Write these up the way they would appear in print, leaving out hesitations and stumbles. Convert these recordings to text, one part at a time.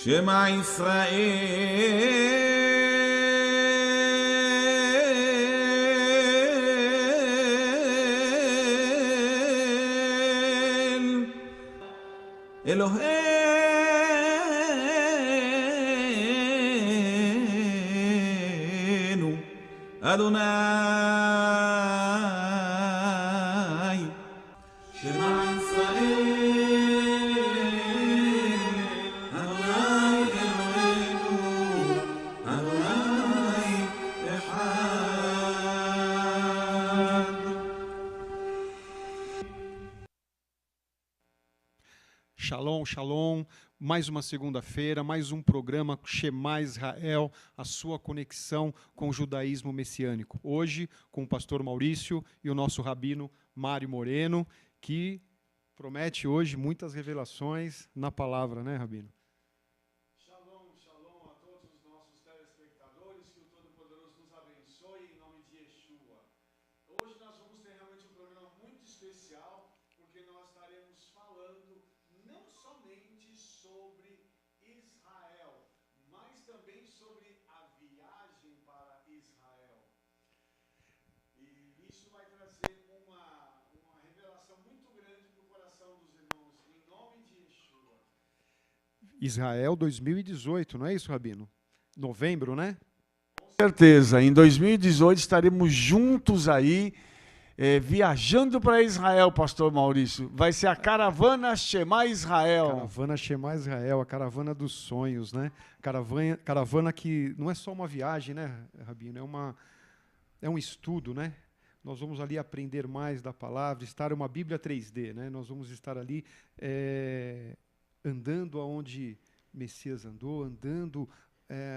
Shema Israel Eloheinu Adonai Shema Israel Shalom, shalom, mais uma segunda-feira, mais um programa Shema Israel, a sua conexão com o judaísmo messiânico. Hoje, com o pastor Maurício e o nosso rabino Mário Moreno, que promete hoje muitas revelações na palavra, né, rabino? Shalom, shalom a todos os nossos telespectadores, que o Todo-Poderoso nos abençoe em nome de Yeshua. Hoje nós vamos ter realmente um programa muito especial, porque nós estaremos falando não somente sobre Israel, mas também sobre a viagem para Israel. E isso vai trazer uma revelação muito grande para o coração dos irmãos, em nome de Yeshua. Israel 2018, não é isso, rabino? Novembro, né? Com certeza, em 2018 estaremos juntos aí, viajando para Israel, pastor Maurício. Vai ser a caravana Shema Israel. Caravana Shema Israel, a caravana dos sonhos, né? Caravana que não é só uma viagem, né, rabino? É um estudo, né? Nós vamos ali aprender mais da palavra, estar uma Bíblia 3D, né? Nós vamos estar ali andando aonde Messias andou, andando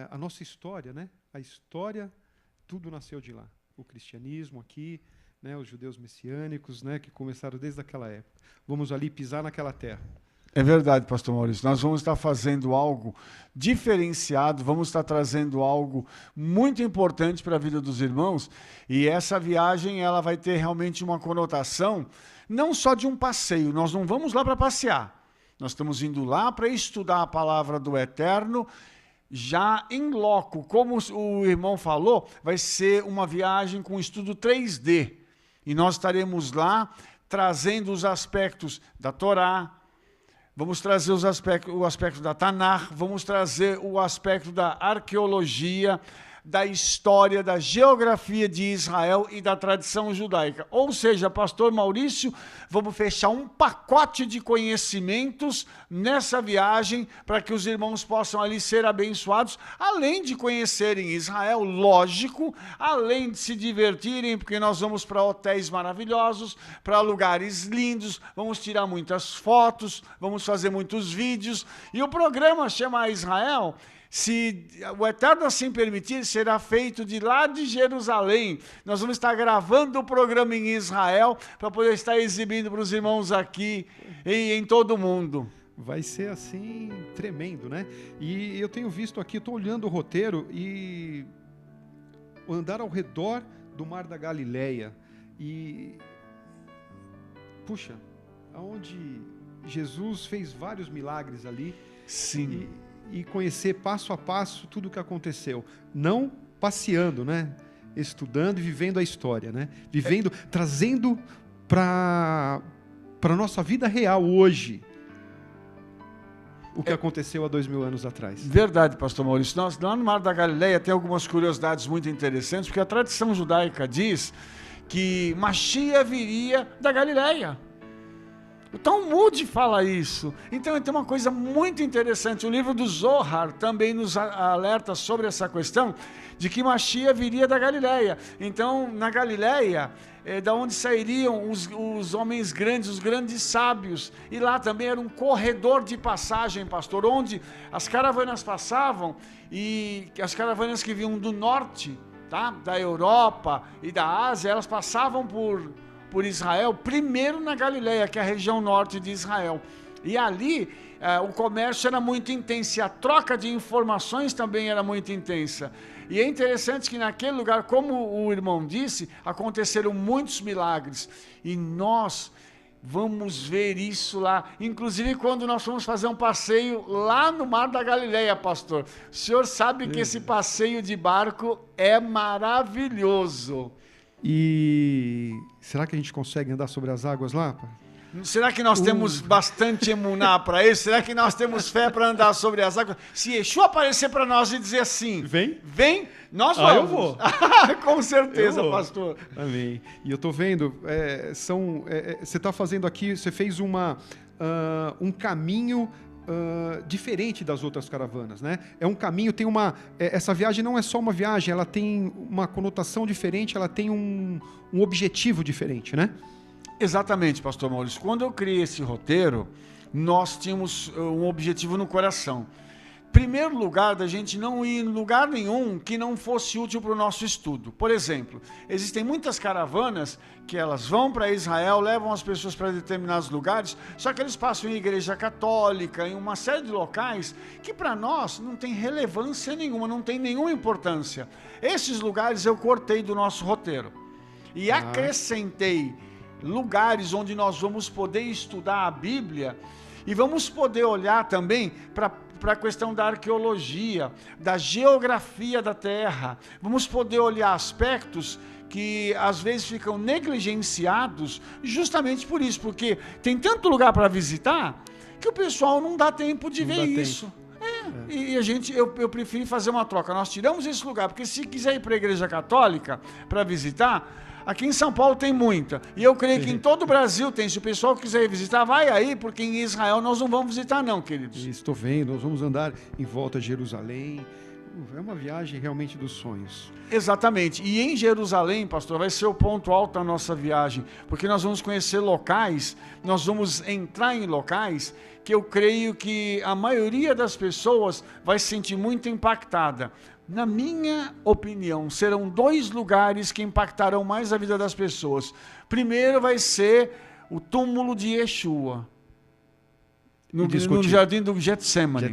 a nossa história, né? A história, tudo nasceu de lá. O cristianismo aqui, né? Os judeus messiânicos, né? Que começaram desde aquela época. Vamos ali pisar naquela terra. É verdade, pastor Maurício. Nós vamos estar fazendo algo diferenciado, vamos estar trazendo algo muito importante para a vida dos irmãos, e essa viagem ela vai ter realmente uma conotação não só de um passeio. Nós não vamos lá para passear. Nós estamos indo lá para estudar a palavra do Eterno, já em loco. Como o irmão falou, vai ser uma viagem com estudo 3D. E nós estaremos lá trazendo os aspectos da Torá, vamos trazer o aspecto da Tanakh, vamos trazer o aspecto da arqueologia, da história, da geografia de Israel e da tradição judaica. Ou seja, pastor Maurício, vamos fechar um pacote de conhecimentos nessa viagem para que os irmãos possam ali ser abençoados, além de conhecerem Israel, lógico, além de se divertirem, porque nós vamos para hotéis maravilhosos, para lugares lindos, vamos tirar muitas fotos, vamos fazer muitos vídeos, e o programa Shema Israel, se o Eterno assim permitir, será feito de lá de Jerusalém. Nós vamos estar gravando o programa em Israel para poder estar exibindo para os irmãos aqui e em todo o mundo. Vai ser assim, tremendo, né? E eu tenho visto aqui, estou olhando o roteiro e andar ao redor do Mar da Galileia. E, puxa, onde Jesus fez vários milagres ali. Sim. E conhecer passo a passo tudo o que aconteceu. Não passeando, né? Estudando e vivendo a história, né? Vivendo, trazendo para a nossa vida real hoje o que aconteceu há 2000 anos atrás. Verdade, pastor Maurício. Nós, lá no Mar da Galileia tem algumas curiosidades muito interessantes, porque a tradição judaica diz que Mashiach viria da Galileia. O Talmud fala isso. Então tem uma coisa muito interessante. O livro do Zohar também nos alerta sobre essa questão de que Mashiach viria da Galileia. Então, na Galileia, da onde sairiam os homens grandes, os grandes sábios. E lá também era um corredor de passagem, pastor, onde as caravanas passavam, e as caravanas que vinham do norte, tá? Da Europa e da Ásia, elas passavam por Israel, primeiro na Galileia, que é a região norte de Israel. E ali o comércio era muito intenso, e a troca de informações também era muito intensa. E é interessante que naquele lugar, como o irmão disse, aconteceram muitos milagres. E nós Vamos ver isso lá. Inclusive, quando nós fomos fazer um passeio lá no Mar da Galileia, pastor. O senhor sabe que esse passeio de barco é maravilhoso. E será que a gente consegue andar sobre as águas lá, pai? Será que nós temos bastante emuná para isso? Será que nós temos fé para andar sobre as águas? Se Yeshua aparecer para nós e dizer assim, vem, nós vamos. Eu vou. Com certeza, pastor. Amém. E eu estou vendo, você está fazendo aqui, você fez um caminho diferente das outras caravanas, né? É um caminho, essa viagem não é só uma viagem, ela tem uma conotação diferente, ela tem um objetivo diferente, né? Exatamente, pastor Maurício. Quando eu criei esse roteiro, nós tínhamos um objetivo no coração. Primeiro lugar, da gente não ir em lugar nenhum que não fosse útil para o nosso estudo. Por exemplo, existem muitas caravanas que elas vão para Israel, levam as pessoas para determinados lugares, só que eles passam em igreja católica, em uma série de locais que para nós não tem relevância nenhuma, não tem nenhuma importância. Esses lugares eu cortei do nosso roteiro e acrescentei lugares onde nós vamos poder estudar a Bíblia e vamos poder olhar também para a questão da arqueologia, da geografia da terra. Vamos poder olhar aspectos que às vezes ficam negligenciados justamente por isso, porque tem tanto lugar para visitar que o pessoal não dá tempo de ver isso. E eu prefiro fazer uma troca. Nós tiramos esse lugar, porque se quiser ir para a igreja católica para visitar, aqui em São Paulo tem muita, e eu creio que em todo o Brasil tem. Se o pessoal quiser ir visitar, vai aí, porque em Israel nós não vamos visitar não, queridos. Estou vendo, nós vamos andar em volta de Jerusalém. É uma viagem realmente dos sonhos. Exatamente, e em Jerusalém, pastor, vai ser o ponto alto da nossa viagem, porque nós vamos conhecer locais, nós vamos entrar em locais que eu creio que a maioria das pessoas vai se sentir muito impactada. Na minha opinião, serão 2 lugares que impactarão mais a vida das pessoas. Primeiro vai ser o túmulo de Yeshua, no jardim do Getsemane.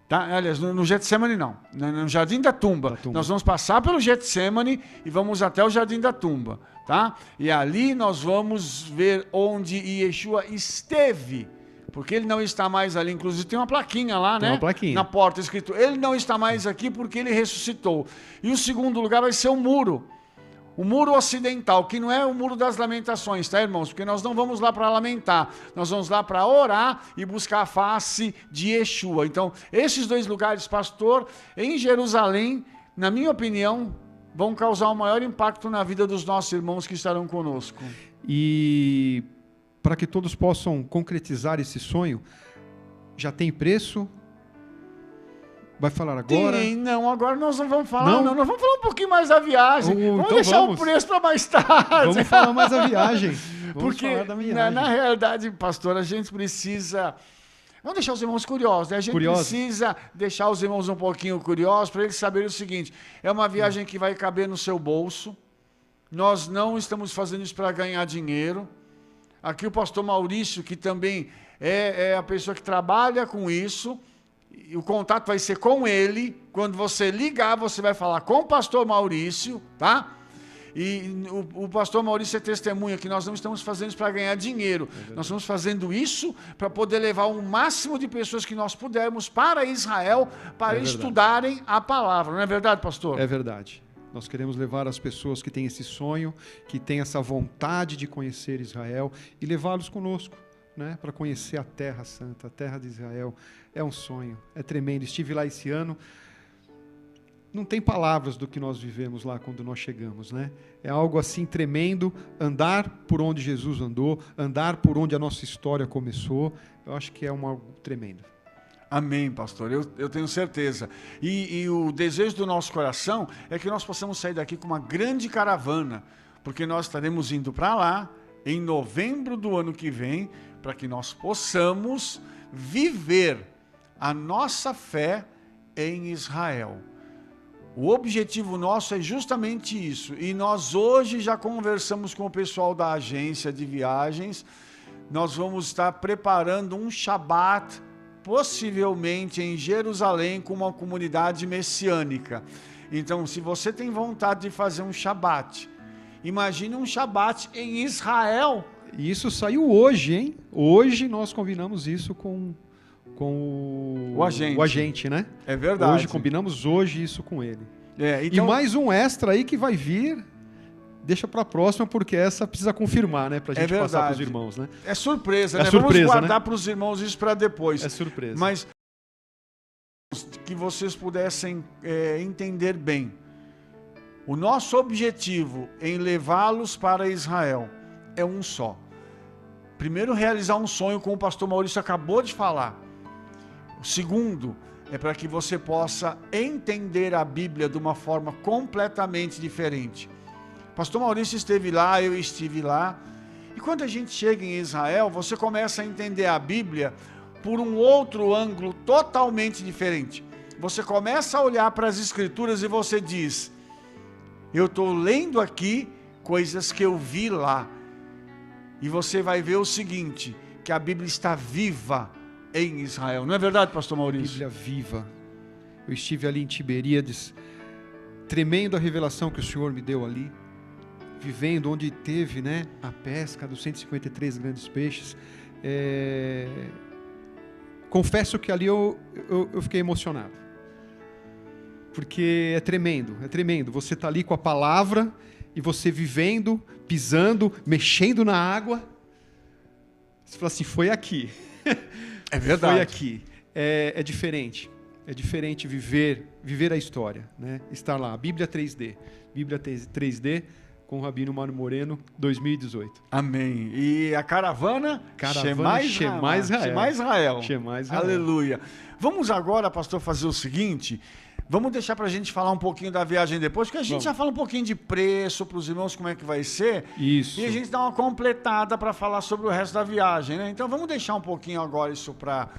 Tá? Aliás, no Getsemane não, no jardim da tumba. Nós vamos passar pelo Getsemane e vamos até o jardim da tumba. Tá? E ali nós vamos ver onde Yeshua esteve. Porque ele não está mais ali, inclusive tem uma plaquinha lá, né? Uma plaquinha. Na porta escrito, ele não está mais aqui porque ele ressuscitou. E o segundo lugar vai ser o muro ocidental, que não é o muro das lamentações, tá, irmãos? Porque nós não vamos lá para lamentar, nós vamos lá para orar e buscar a face de Yeshua. Então, esses 2 lugares, pastor, em Jerusalém, na minha opinião, vão causar o maior impacto na vida dos nossos irmãos que estarão conosco. E para que todos possam concretizar esse sonho, já tem preço? Vai falar agora? Não, agora nós não vamos falar, não. Nós vamos falar um pouquinho mais da viagem. Vamos então deixar o preço para mais tarde. Vamos falar mais da viagem. Porque, na realidade, pastor, a gente precisa... Vamos deixar os irmãos curiosos, né? A gente precisa deixar os irmãos um pouquinho curiosos para eles saberem o seguinte, é uma viagem que vai caber no seu bolso, nós não estamos fazendo isso para ganhar dinheiro. Aqui o pastor Maurício, que também é a pessoa que trabalha com isso, e o contato vai ser com ele. Quando você ligar, você vai falar com o pastor Maurício, tá? E o pastor Maurício é testemunha que nós não estamos fazendo isso para ganhar dinheiro. Nós estamos fazendo isso para poder levar o máximo de pessoas que nós pudermos para Israel, para estudarem a palavra. Não é verdade, pastor? É verdade. Nós queremos levar as pessoas que têm esse sonho, que têm essa vontade de conhecer Israel e levá-los conosco, né, para conhecer a Terra Santa, a Terra de Israel. É um sonho, é tremendo. Estive lá esse ano. Não tem palavras do que nós vivemos lá quando nós chegamos, né? É algo assim tremendo, andar por onde Jesus andou, andar por onde a nossa história começou. Eu acho que é algo tremendo. Amém, pastor, eu tenho certeza. E o desejo do nosso coração é que nós possamos sair daqui com uma grande caravana, porque nós estaremos indo para lá em novembro do ano que vem, para que nós possamos viver a nossa fé em Israel. O objetivo nosso é justamente isso. E nós hoje já conversamos com o pessoal da agência de viagens. Nós vamos estar preparando um Shabat, possivelmente em Jerusalém, com uma comunidade messiânica. Então, se você tem vontade de fazer um Shabat, imagine um Shabat em Israel. E isso saiu hoje, hein? Hoje nós combinamos isso com o agente, né? É verdade. Hoje combinamos isso com ele. Então... E mais um extra aí que vai vir, deixa para a próxima, porque essa precisa confirmar, né? Para a gente passar para os irmãos, né? É surpresa, né? Surpresa, vamos guardar, né? para os irmãos isso para depois. É surpresa. Mas que vocês pudessem entender bem. O nosso objetivo em levá-los para Israel é um só. Primeiro, realizar um sonho, como o pastor Maurício acabou de falar. O segundo é para que você possa entender a Bíblia de uma forma completamente diferente. O pastor Maurício esteve lá, eu estive lá. E quando a gente chega em Israel, você começa a entender a Bíblia por um outro ângulo totalmente diferente. Você começa a olhar para as Escrituras e você diz: eu estou lendo aqui coisas que eu vi lá. E você vai ver o seguinte, que a Bíblia está viva em Israel. Não é verdade, pastor Maurício? Bíblia viva. Eu estive ali em Tiberíades, tremendo a revelação que o Senhor me deu ali, vivendo onde teve, né, a pesca dos 153 grandes peixes. Confesso que ali eu fiquei emocionado. Porque é tremendo. Você está ali com a palavra e você vivendo, pisando, mexendo na água. Você fala assim, foi aqui. É verdade. Foi aqui. É diferente. É diferente viver a história, né? Estar lá. Bíblia 3D. Bíblia 3D com o Rabino Mário Moreno, 2018. Amém. E a caravana Shema Israel. Aleluia. Vamos agora, pastor, fazer o seguinte... Vamos deixar para a gente falar um pouquinho da viagem depois, porque a gente já fala um pouquinho de preço para os irmãos, como é que vai ser. Isso. E a gente dá uma completada para falar sobre o resto da viagem, né? Então vamos deixar um pouquinho agora isso para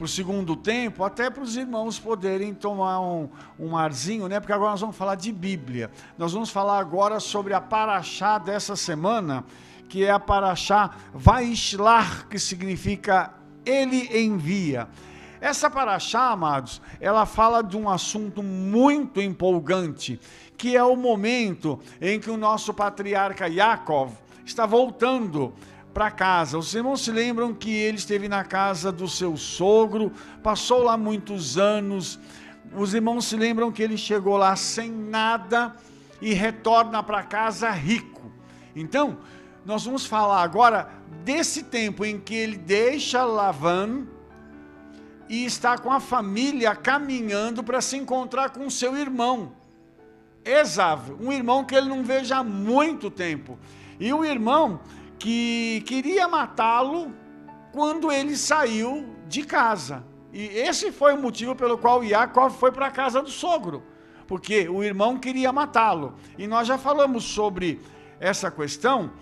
o segundo tempo, até para os irmãos poderem tomar um arzinho, né? Porque agora nós vamos falar de Bíblia. Nós vamos falar agora sobre a paraxá dessa semana, que é a paraxá Vaishlach, que significa Ele envia. Essa paraxá, amados, ela fala de um assunto muito empolgante, que é o momento em que o nosso patriarca Yaakov está voltando para casa. Os irmãos se lembram que ele esteve na casa do seu sogro, passou lá muitos anos. Os irmãos se lembram que ele chegou lá sem nada e retorna para casa rico. Então, nós vamos falar agora desse tempo em que ele deixa Lavan e está com a família caminhando para se encontrar com seu irmão, Esav, um irmão que ele não vê já há muito tempo. E o irmão que queria matá-lo quando ele saiu de casa. E esse foi o motivo pelo qual Yaakov foi para a casa do sogro, porque o irmão queria matá-lo. E nós já falamos sobre essa questão,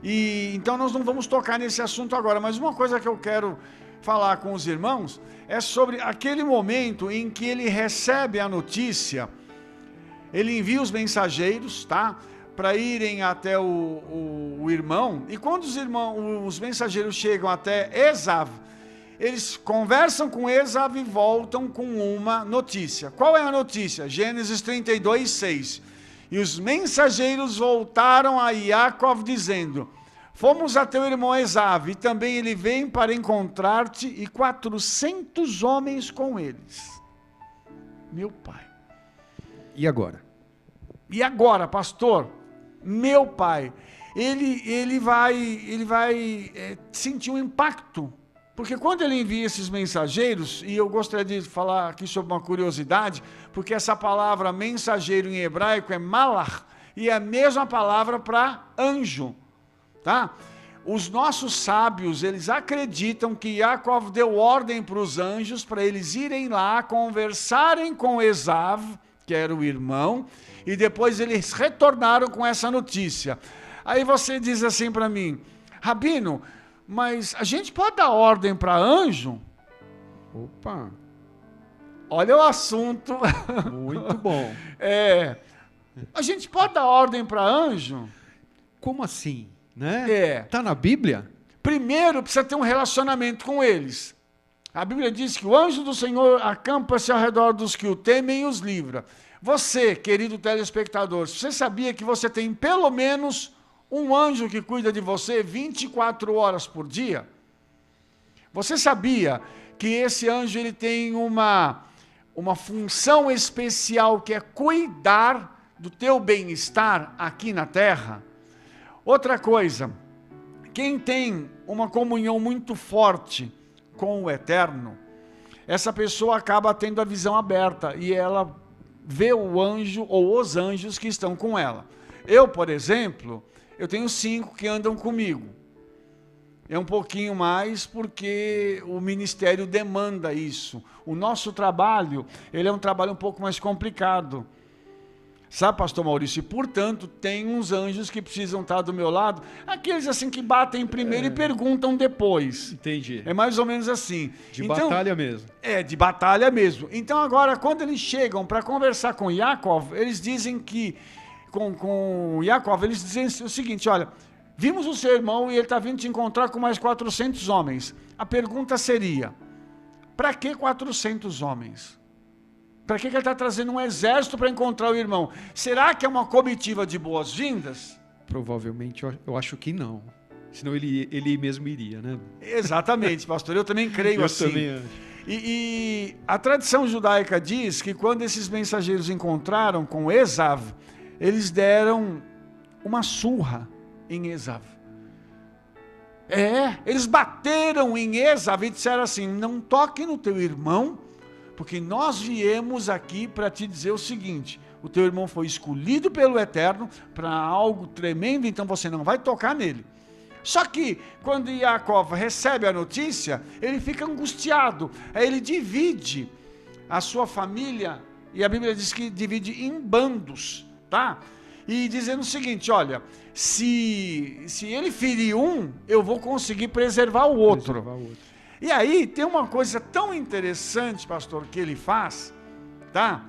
e então nós não vamos tocar nesse assunto agora, mas uma coisa que eu quero falar com os irmãos é sobre aquele momento em que ele recebe a notícia. Ele envia os mensageiros, tá? Para irem até o irmão, e quando os mensageiros chegam até Esav, eles conversam com Esav e voltam com uma notícia. Qual é a notícia? Gênesis 32, 6. E os mensageiros voltaram a Yaakov dizendo: fomos a teu irmão Esav, e também ele vem para encontrar-te, e 400 homens com eles. Meu pai. E agora? E agora, pastor? Meu pai. Ele vai sentir um impacto. Porque quando ele envia esses mensageiros, e eu gostaria de falar aqui sobre uma curiosidade, porque essa palavra mensageiro em hebraico é malach, e é a mesma palavra para anjo. Tá? Os nossos sábios, eles acreditam que Yaakov deu ordem para os anjos, para eles irem lá, conversarem com Esav, que era o irmão, e depois eles retornaram com essa notícia. Aí você diz assim para mim: Rabino, mas a gente pode dar ordem para anjo? Opa! Olha o assunto. Muito bom. A gente pode dar ordem para anjo? Como assim? Né? Tá na Bíblia? Primeiro precisa ter um relacionamento com eles. A Bíblia diz que o anjo do Senhor acampa-se ao redor dos que o temem e os livra. Você, querido telespectador, você sabia que você tem pelo menos um anjo que cuida de você 24 horas por dia. Você sabia que esse anjo ele tem uma função especial que é cuidar do teu bem-estar aqui na terra? Outra coisa, quem tem uma comunhão muito forte com o Eterno, essa pessoa acaba tendo a visão aberta e ela vê o anjo ou os anjos que estão com ela. Eu, por exemplo, eu tenho 5 que andam comigo. É um pouquinho mais porque o ministério demanda isso. O nosso trabalho, ele é um trabalho um pouco mais complicado. Sabe, pastor Maurício? E, portanto, tem uns anjos que precisam estar do meu lado, aqueles assim que batem primeiro e perguntam depois. Entendi. É mais ou menos assim. De batalha mesmo. É, de batalha mesmo. Então, agora, quando eles chegam para conversar com Yaakov, eles dizem que, com Yaakov, eles dizem o seguinte, olha, vimos o seu irmão e ele está vindo te encontrar com mais 400 homens. A pergunta seria, para que 400 homens? Para que ele está trazendo um exército para encontrar o irmão? Será que é uma comitiva de boas-vindas? Provavelmente, eu acho que não. Senão ele mesmo iria, né? Exatamente, pastor. Eu também creio assim. Também acho. E a tradição judaica diz que quando esses mensageiros encontraram com Esav, eles deram uma surra em Esav. Eles bateram em Esav e disseram assim, não toque no teu irmão, porque nós viemos aqui para te dizer o seguinte, o teu irmão foi escolhido pelo Eterno para algo tremendo, então você não vai tocar nele. Só que, quando Yaakov recebe a notícia, ele fica angustiado, aí ele divide a sua família, e a Bíblia diz que divide em bandos, tá? E dizendo o seguinte, olha, se ele ferir um, eu vou conseguir preservar o outro. E aí tem uma coisa tão interessante, pastor, que ele faz, tá?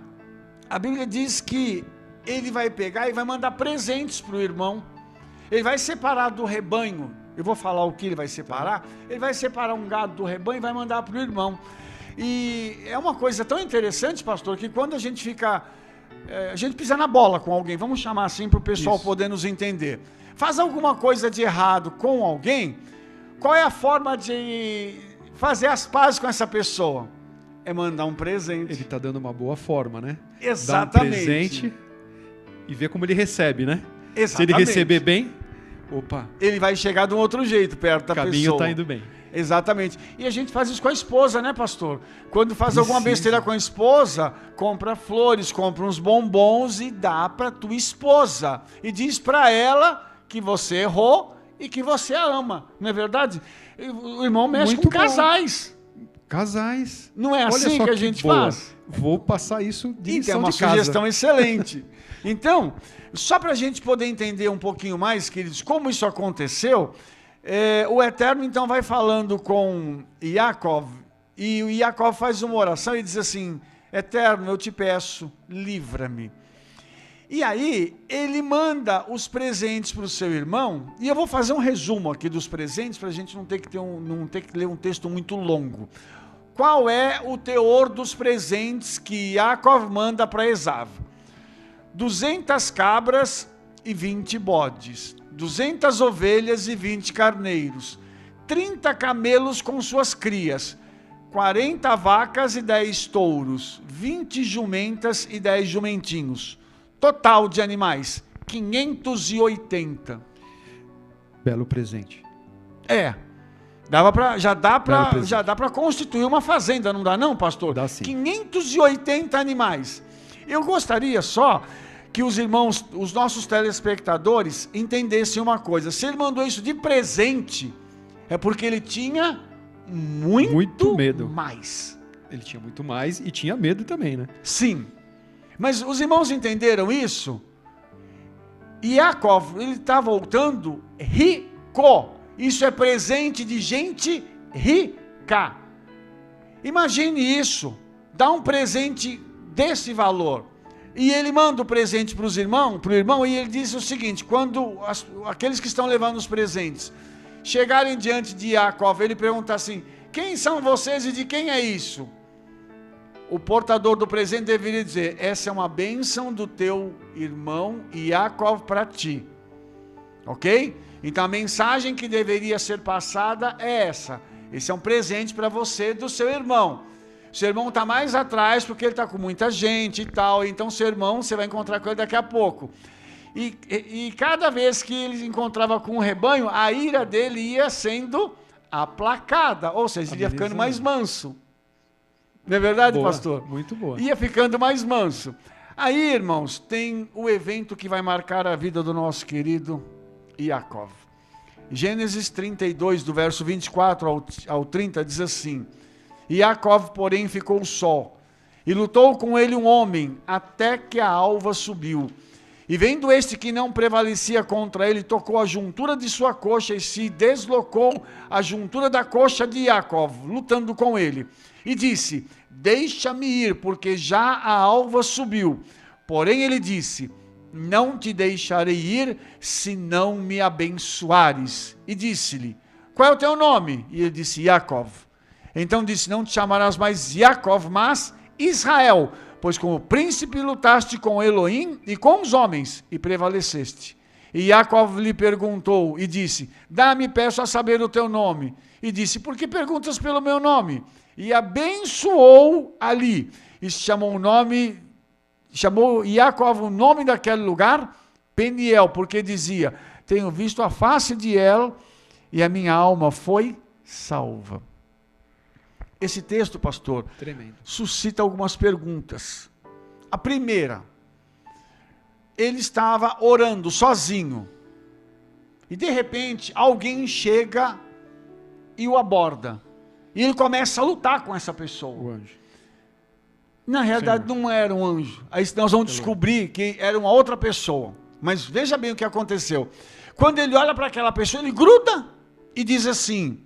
A Bíblia diz que ele vai pegar e vai mandar presentes para o irmão. Ele vai separar do rebanho. Eu vou falar o que ele vai separar. Ele vai separar um gado do rebanho e vai mandar para o irmão. E é uma coisa tão interessante, pastor, que quando a gente fica... a gente pisa na bola com alguém, vamos chamar assim para o pessoal poder nos entender. Faz alguma coisa de errado com alguém, qual é a forma de fazer as pazes com essa pessoa? É mandar um presente. Ele está dando uma boa forma, né? Exatamente. Dá um presente e ver como ele recebe, né? Exatamente. Se ele receber bem, opa. Ele vai chegar de um outro jeito perto da pessoa. O caminho está indo bem. Exatamente. E a gente faz isso com a esposa, né, pastor? Quando faz alguma besteira com a esposa, compra flores, compra uns bombons e dá para tua esposa. E diz para ela que você errou e que você a ama. Não é verdade? O irmão mexe Muito com bom. Casais. Casais. Não é assim que a gente faz? Vou passar isso de lição é uma de casa. sugestão excelente. Então, só para a gente poder entender um pouquinho mais, queridos, como isso aconteceu, o Eterno então vai falando com Yaakov, e o Yaakov faz uma oração e diz assim, Eterno, eu te peço, livra-me. E aí, ele manda os presentes para o seu irmão, e eu vou fazer um resumo aqui dos presentes, para a gente não ter que ler um texto muito longo. Qual é o teor dos presentes que Yaakov manda para Esav? 200 cabras e 20 bodes, 200 ovelhas e 20 carneiros, 30 camelos com suas crias, 40 vacas e 10 touros, 20 jumentas e 10 jumentinhos. Total de animais, 580. Belo presente. Já dá para constituir uma fazenda, não dá não, pastor? Dá sim. 580 animais. Eu gostaria só que os irmãos, os nossos telespectadores, entendessem uma coisa. Se ele mandou isso de presente, é porque ele tinha muito medo. Mais. Ele tinha muito mais e tinha medo também, né? Sim. Mas os irmãos entenderam isso? E Yaakov, ele está voltando rico. Isso é presente de gente rica. Imagine isso. Dá um presente desse valor. E ele manda o presente para o irmão, e ele diz o seguinte, quando aqueles que estão levando os presentes chegarem diante de Yaakov, ele pergunta assim, quem são vocês e de quem é isso? O portador do presente deveria dizer, essa é uma bênção do teu irmão Yaakov para ti. Ok? Então a mensagem que deveria ser passada é essa. Esse é um presente para você do seu irmão. Seu irmão está mais atrás porque ele está com muita gente e tal. Então seu irmão, você vai encontrar com ele daqui a pouco. E cada vez que ele encontrava com o rebanho, a ira dele ia sendo aplacada. Ou seja, ele ia ficando mais manso. Não é verdade, Boa, pastor? muito boa. Ia ficando mais manso. Aí, irmãos, tem o evento que vai marcar a vida do nosso querido Iacov. Gênesis 32, do verso 24 ao 30, diz assim: Iacov, porém, ficou só, e lutou com ele um homem, até que a alva subiu. E vendo este que não prevalecia contra ele, tocou a juntura de sua coxa e se deslocou a juntura da coxa de Iacov, lutando com ele. E disse: deixa-me ir, porque já a alva subiu. Porém ele disse: não te deixarei ir, se não me abençoares. E disse-lhe: qual é o teu nome? E ele disse: Iacov. Então disse: não te chamarás mais Iacov, mas Israel, pois como príncipe lutaste com Elohim e com os homens, e prevaleceste. E Iacov lhe perguntou e disse: dá-me, peço, a saber o teu nome. E disse: por que perguntas pelo meu nome? E abençoou ali, e chamou Iacov o nome daquele lugar, Peniel, porque dizia: tenho visto a face de El, e a minha alma foi salva. Esse texto, pastor, Tremendo. suscita algumas perguntas. A primeira, ele estava orando sozinho, e de repente alguém chega e o aborda, e ele começa a lutar com essa pessoa. O anjo. Na realidade não era um anjo. Aí nós vamos descobrir que era uma outra pessoa. Mas veja bem o que aconteceu. Quando ele olha para aquela pessoa, ele gruda e diz assim: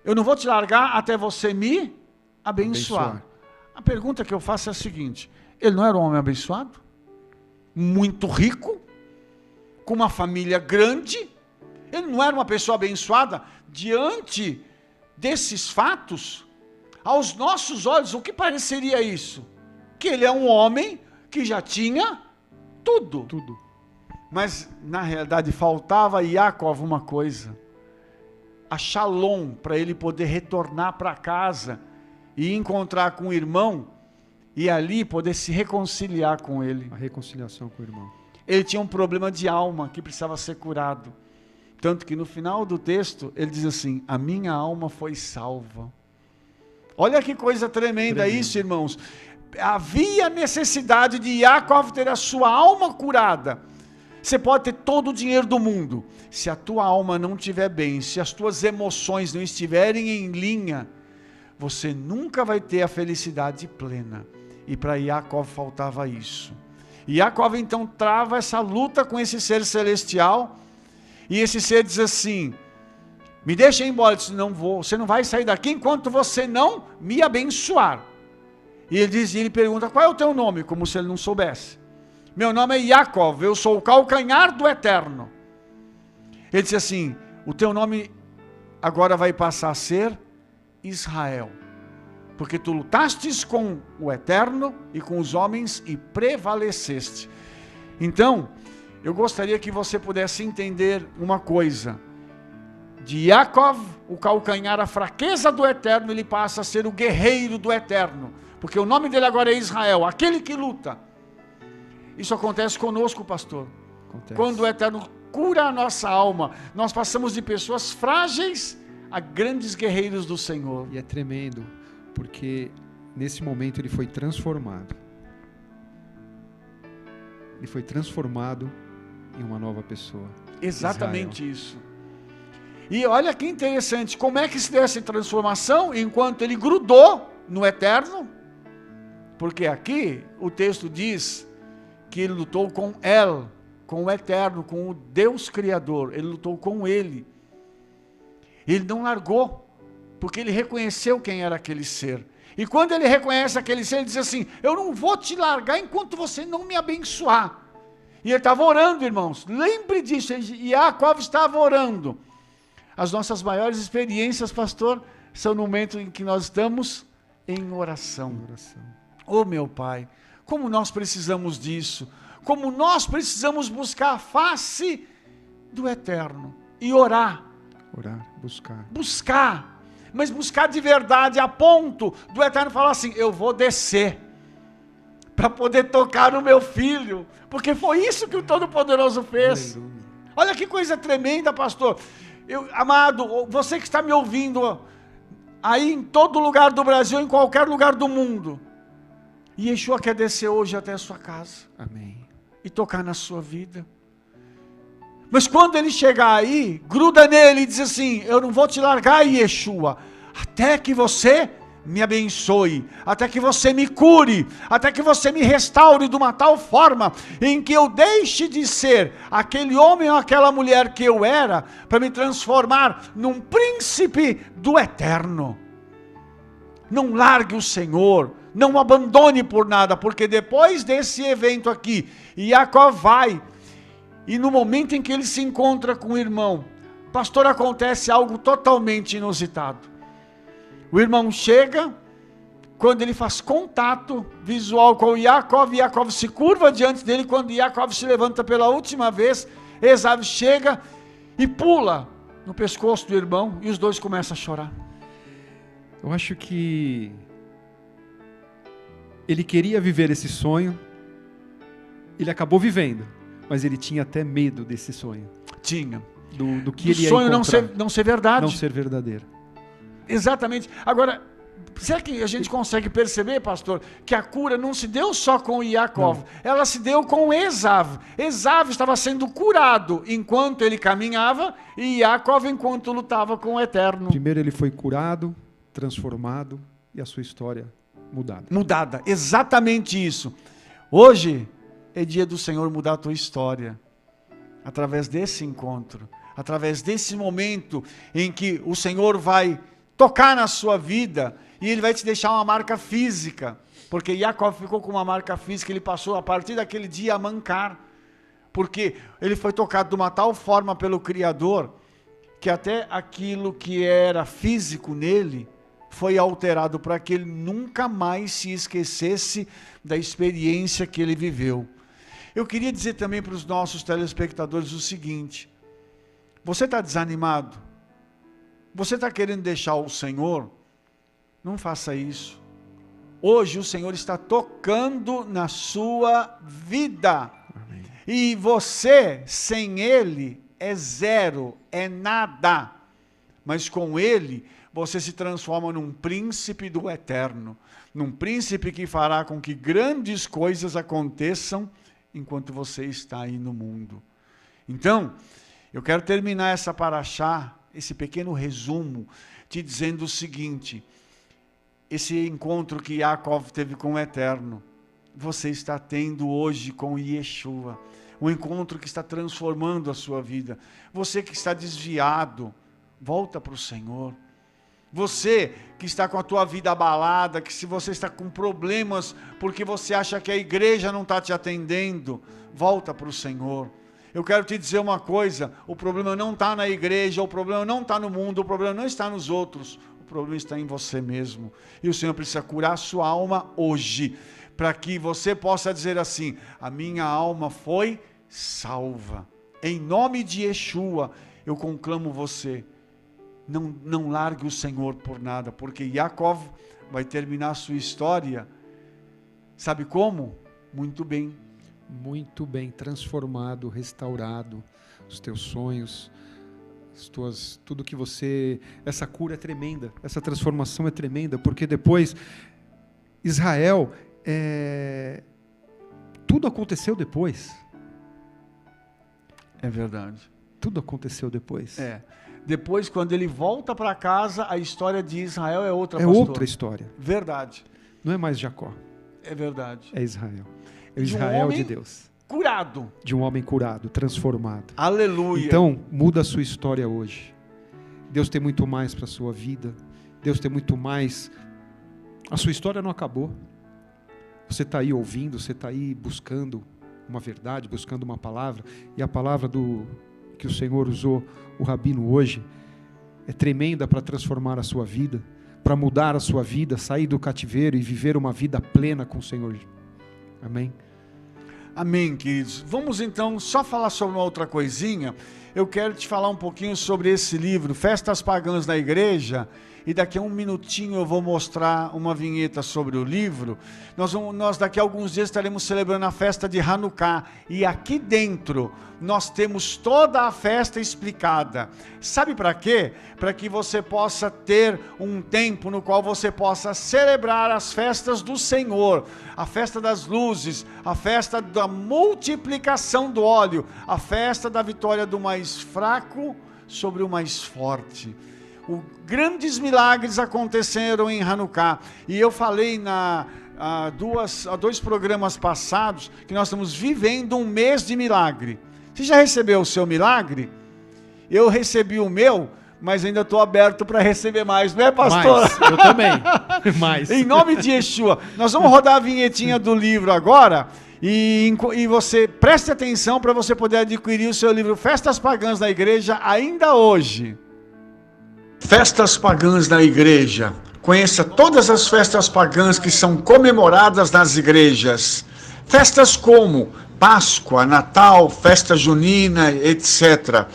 eu não vou te largar até você me abençoar. A pergunta que eu faço é a seguinte: ele não era um homem abençoado? Muito rico? Com uma família grande? Ele não era uma pessoa abençoada? Diante desses fatos, aos nossos olhos, o que pareceria isso? Que ele é um homem que já tinha tudo. Tudo. Mas, na realidade, faltava a Iacov uma coisa: a shalom, para ele poder retornar para casa e encontrar com o irmão e ali poder se reconciliar com ele. A reconciliação com o irmão. Ele tinha um problema de alma que precisava ser curado. Tanto que no final do texto, ele diz assim: a minha alma foi salva. Olha que coisa tremenda isso, irmãos. Havia necessidade de Iacov ter a sua alma curada. Você pode ter todo o dinheiro do mundo. Se a tua alma não estiver bem, se as tuas emoções não estiverem em linha, você nunca vai ter a felicidade plena. E para Iacov faltava isso. Iacov então trava essa luta com esse ser celestial. E esse ser diz assim: me deixa ir embora. Ele diz: não vou, você não vai sair daqui enquanto você não me abençoar. E ele pergunta: qual é o teu nome? Como se ele não soubesse. Meu nome é Iacov, eu sou o calcanhar do Eterno. Ele disse assim: o teu nome agora vai passar a ser Israel, porque tu lutastes com o Eterno e com os homens e prevaleceste. Então, eu gostaria que você pudesse entender uma coisa: de Iacov, o calcanhar, a fraqueza do Eterno, ele passa a ser o guerreiro do Eterno, porque o nome dele agora é Israel, aquele que luta. Isso acontece conosco, pastor. Acontece. Quando o Eterno cura a nossa alma, nós passamos de pessoas frágeis a grandes guerreiros do Senhor. E é tremendo, porque nesse momento ele foi transformado. Ele foi transformado em uma nova pessoa. Exatamente Israel. Isso. E olha que interessante, como é que se deu essa transformação? Enquanto ele grudou no Eterno, porque aqui o texto diz que ele lutou com El, com o Eterno, com o Deus Criador. Ele lutou com ele. Ele não largou, porque ele reconheceu quem era aquele ser. E quando ele reconhece aquele ser, ele diz assim: eu não vou te largar enquanto você não me abençoar. E ele estava orando, irmãos. Lembre disso, Iacov estava orando. As nossas maiores experiências, pastor, são no momento em que nós estamos em oração. Oh, meu Pai, como nós precisamos disso. Como nós precisamos buscar a face do eterno e orar. Orar, buscar. Buscar, mas buscar de verdade, a ponto do eterno falar assim: eu vou descer para poder tocar no meu filho, porque foi isso que o Todo-Poderoso fez. Aleluia. Olha que coisa tremenda, pastor. Amado, você que está me ouvindo aí em todo lugar do Brasil, em qualquer lugar do mundo, Yeshua quer descer hoje até a sua casa Amém. e tocar na sua vida. Mas quando ele chegar aí, gruda nele e diz assim: eu não vou te largar, Yeshua, até que você me abençoe, até que você me cure, até que você me restaure de uma tal forma em que eu deixe de ser aquele homem ou aquela mulher que eu era, para me transformar num príncipe do eterno. Não largue o Senhor, não o abandone por nada, porque depois desse evento aqui, Jacó vai, e no momento em que ele se encontra com o irmão, pastor, acontece algo totalmente inusitado. O irmão chega, quando ele faz contato visual com Jacó se curva diante dele. Quando Jacó se levanta pela última vez, Esaú chega e pula no pescoço do irmão, e os dois começam a chorar. Eu acho que ele queria viver esse sonho, ele acabou vivendo, mas ele tinha até medo desse sonho. Tinha. Do que ele ia sonho encontrar. não ser verdade. Não ser verdadeiro. Exatamente. Agora, será que a gente consegue perceber, pastor, que a cura não se deu só com Jacó, ela se deu com Esaú. Esaú estava sendo curado enquanto ele caminhava, e Jacó enquanto lutava com o eterno. Primeiro ele foi curado, transformado, e a sua história mudada. Mudada, exatamente isso. Hoje é dia do Senhor mudar a tua história, através desse encontro, através desse momento em que o Senhor vai tocar na sua vida, e ele vai te deixar uma marca física, porque Jacó ficou com uma marca física. Ele passou a partir daquele dia a mancar, porque ele foi tocado de uma tal forma pelo Criador, que até aquilo que era físico nele foi alterado, para que ele nunca mais se esquecesse da experiência que ele viveu. Eu queria dizer também para os nossos telespectadores o seguinte: você está desanimado? Você está querendo deixar o Senhor? Não faça isso. Hoje o Senhor está tocando na sua vida. Amém. E você, sem Ele, é zero, é nada. Mas com Ele, você se transforma num príncipe do eterno. Num príncipe que fará com que grandes coisas aconteçam enquanto você está aí no mundo. Então, eu quero terminar essa paraxá, esse pequeno resumo, te dizendo o seguinte: esse encontro que Jacó teve com o eterno, você está tendo hoje com Yeshua, um encontro que está transformando a sua vida. Você que está desviado, volta para o Senhor. Você que está com a tua vida abalada, que se você está com problemas, porque você acha que a igreja não está te atendendo, volta para o Senhor. Eu quero te dizer uma coisa: o problema não está na igreja, o problema não está no mundo, o problema não está nos outros, o problema está em você mesmo. E o Senhor precisa curar a sua alma hoje, para que você possa dizer assim: a minha alma foi salva. Em nome de Yeshua, eu conclamo você, não largue o Senhor por nada, porque Jacó vai terminar a sua história, sabe como? Muito bem. Muito bem, transformado, restaurado, os teus sonhos, tudo que você... Essa cura é tremenda, essa transformação é tremenda, porque depois, Israel, tudo aconteceu depois. É verdade. Tudo aconteceu depois. Depois, quando ele volta para casa, a história de Israel é outra, pastor. É outra história. Verdade. Não é mais Jacó. É verdade. É Israel. É o Israel de Deus. Curado. De um homem curado, transformado. Aleluia. Então, muda a sua história hoje. Deus tem muito mais para a sua vida. Deus tem muito mais. A sua história não acabou. Você está aí ouvindo, você está aí buscando uma verdade, buscando uma palavra. E a palavra que o Senhor usou, o Rabino, hoje, é tremenda para transformar a sua vida, para mudar a sua vida, sair do cativeiro e viver uma vida plena com o Senhor. Amém? Amém, queridos. Vamos então só falar sobre uma outra coisinha. eu quero te falar um pouquinho sobre esse livro, Festas Pagãs na Igreja, e daqui a um minutinho eu vou mostrar uma vinheta sobre o livro. Nós daqui a alguns dias estaremos celebrando a festa de Hanukkah, e aqui dentro nós temos toda a festa explicada. Sabe para quê? Para que você possa ter um tempo no qual você possa celebrar as festas do Senhor, a festa das luzes, a festa da multiplicação do óleo, a festa da vitória do mais fraco sobre o mais forte. Grandes milagres aconteceram em Hanukkah, e eu falei há 2 programas passados que nós estamos vivendo um mês de milagre. Você já recebeu o seu milagre? Eu recebi o meu, mas ainda estou aberto para receber mais, não é, pastor? Mais, eu também. Mais. Em nome de Yeshua, nós vamos rodar a vinhetinha do livro agora, e você preste atenção para você poder adquirir o seu livro Festas Pagãs na Igreja ainda hoje. Festas Pagãs na Igreja. Conheça todas as festas pagãs que são comemoradas nas igrejas. Festas como Páscoa, Natal, Festa Junina, etc.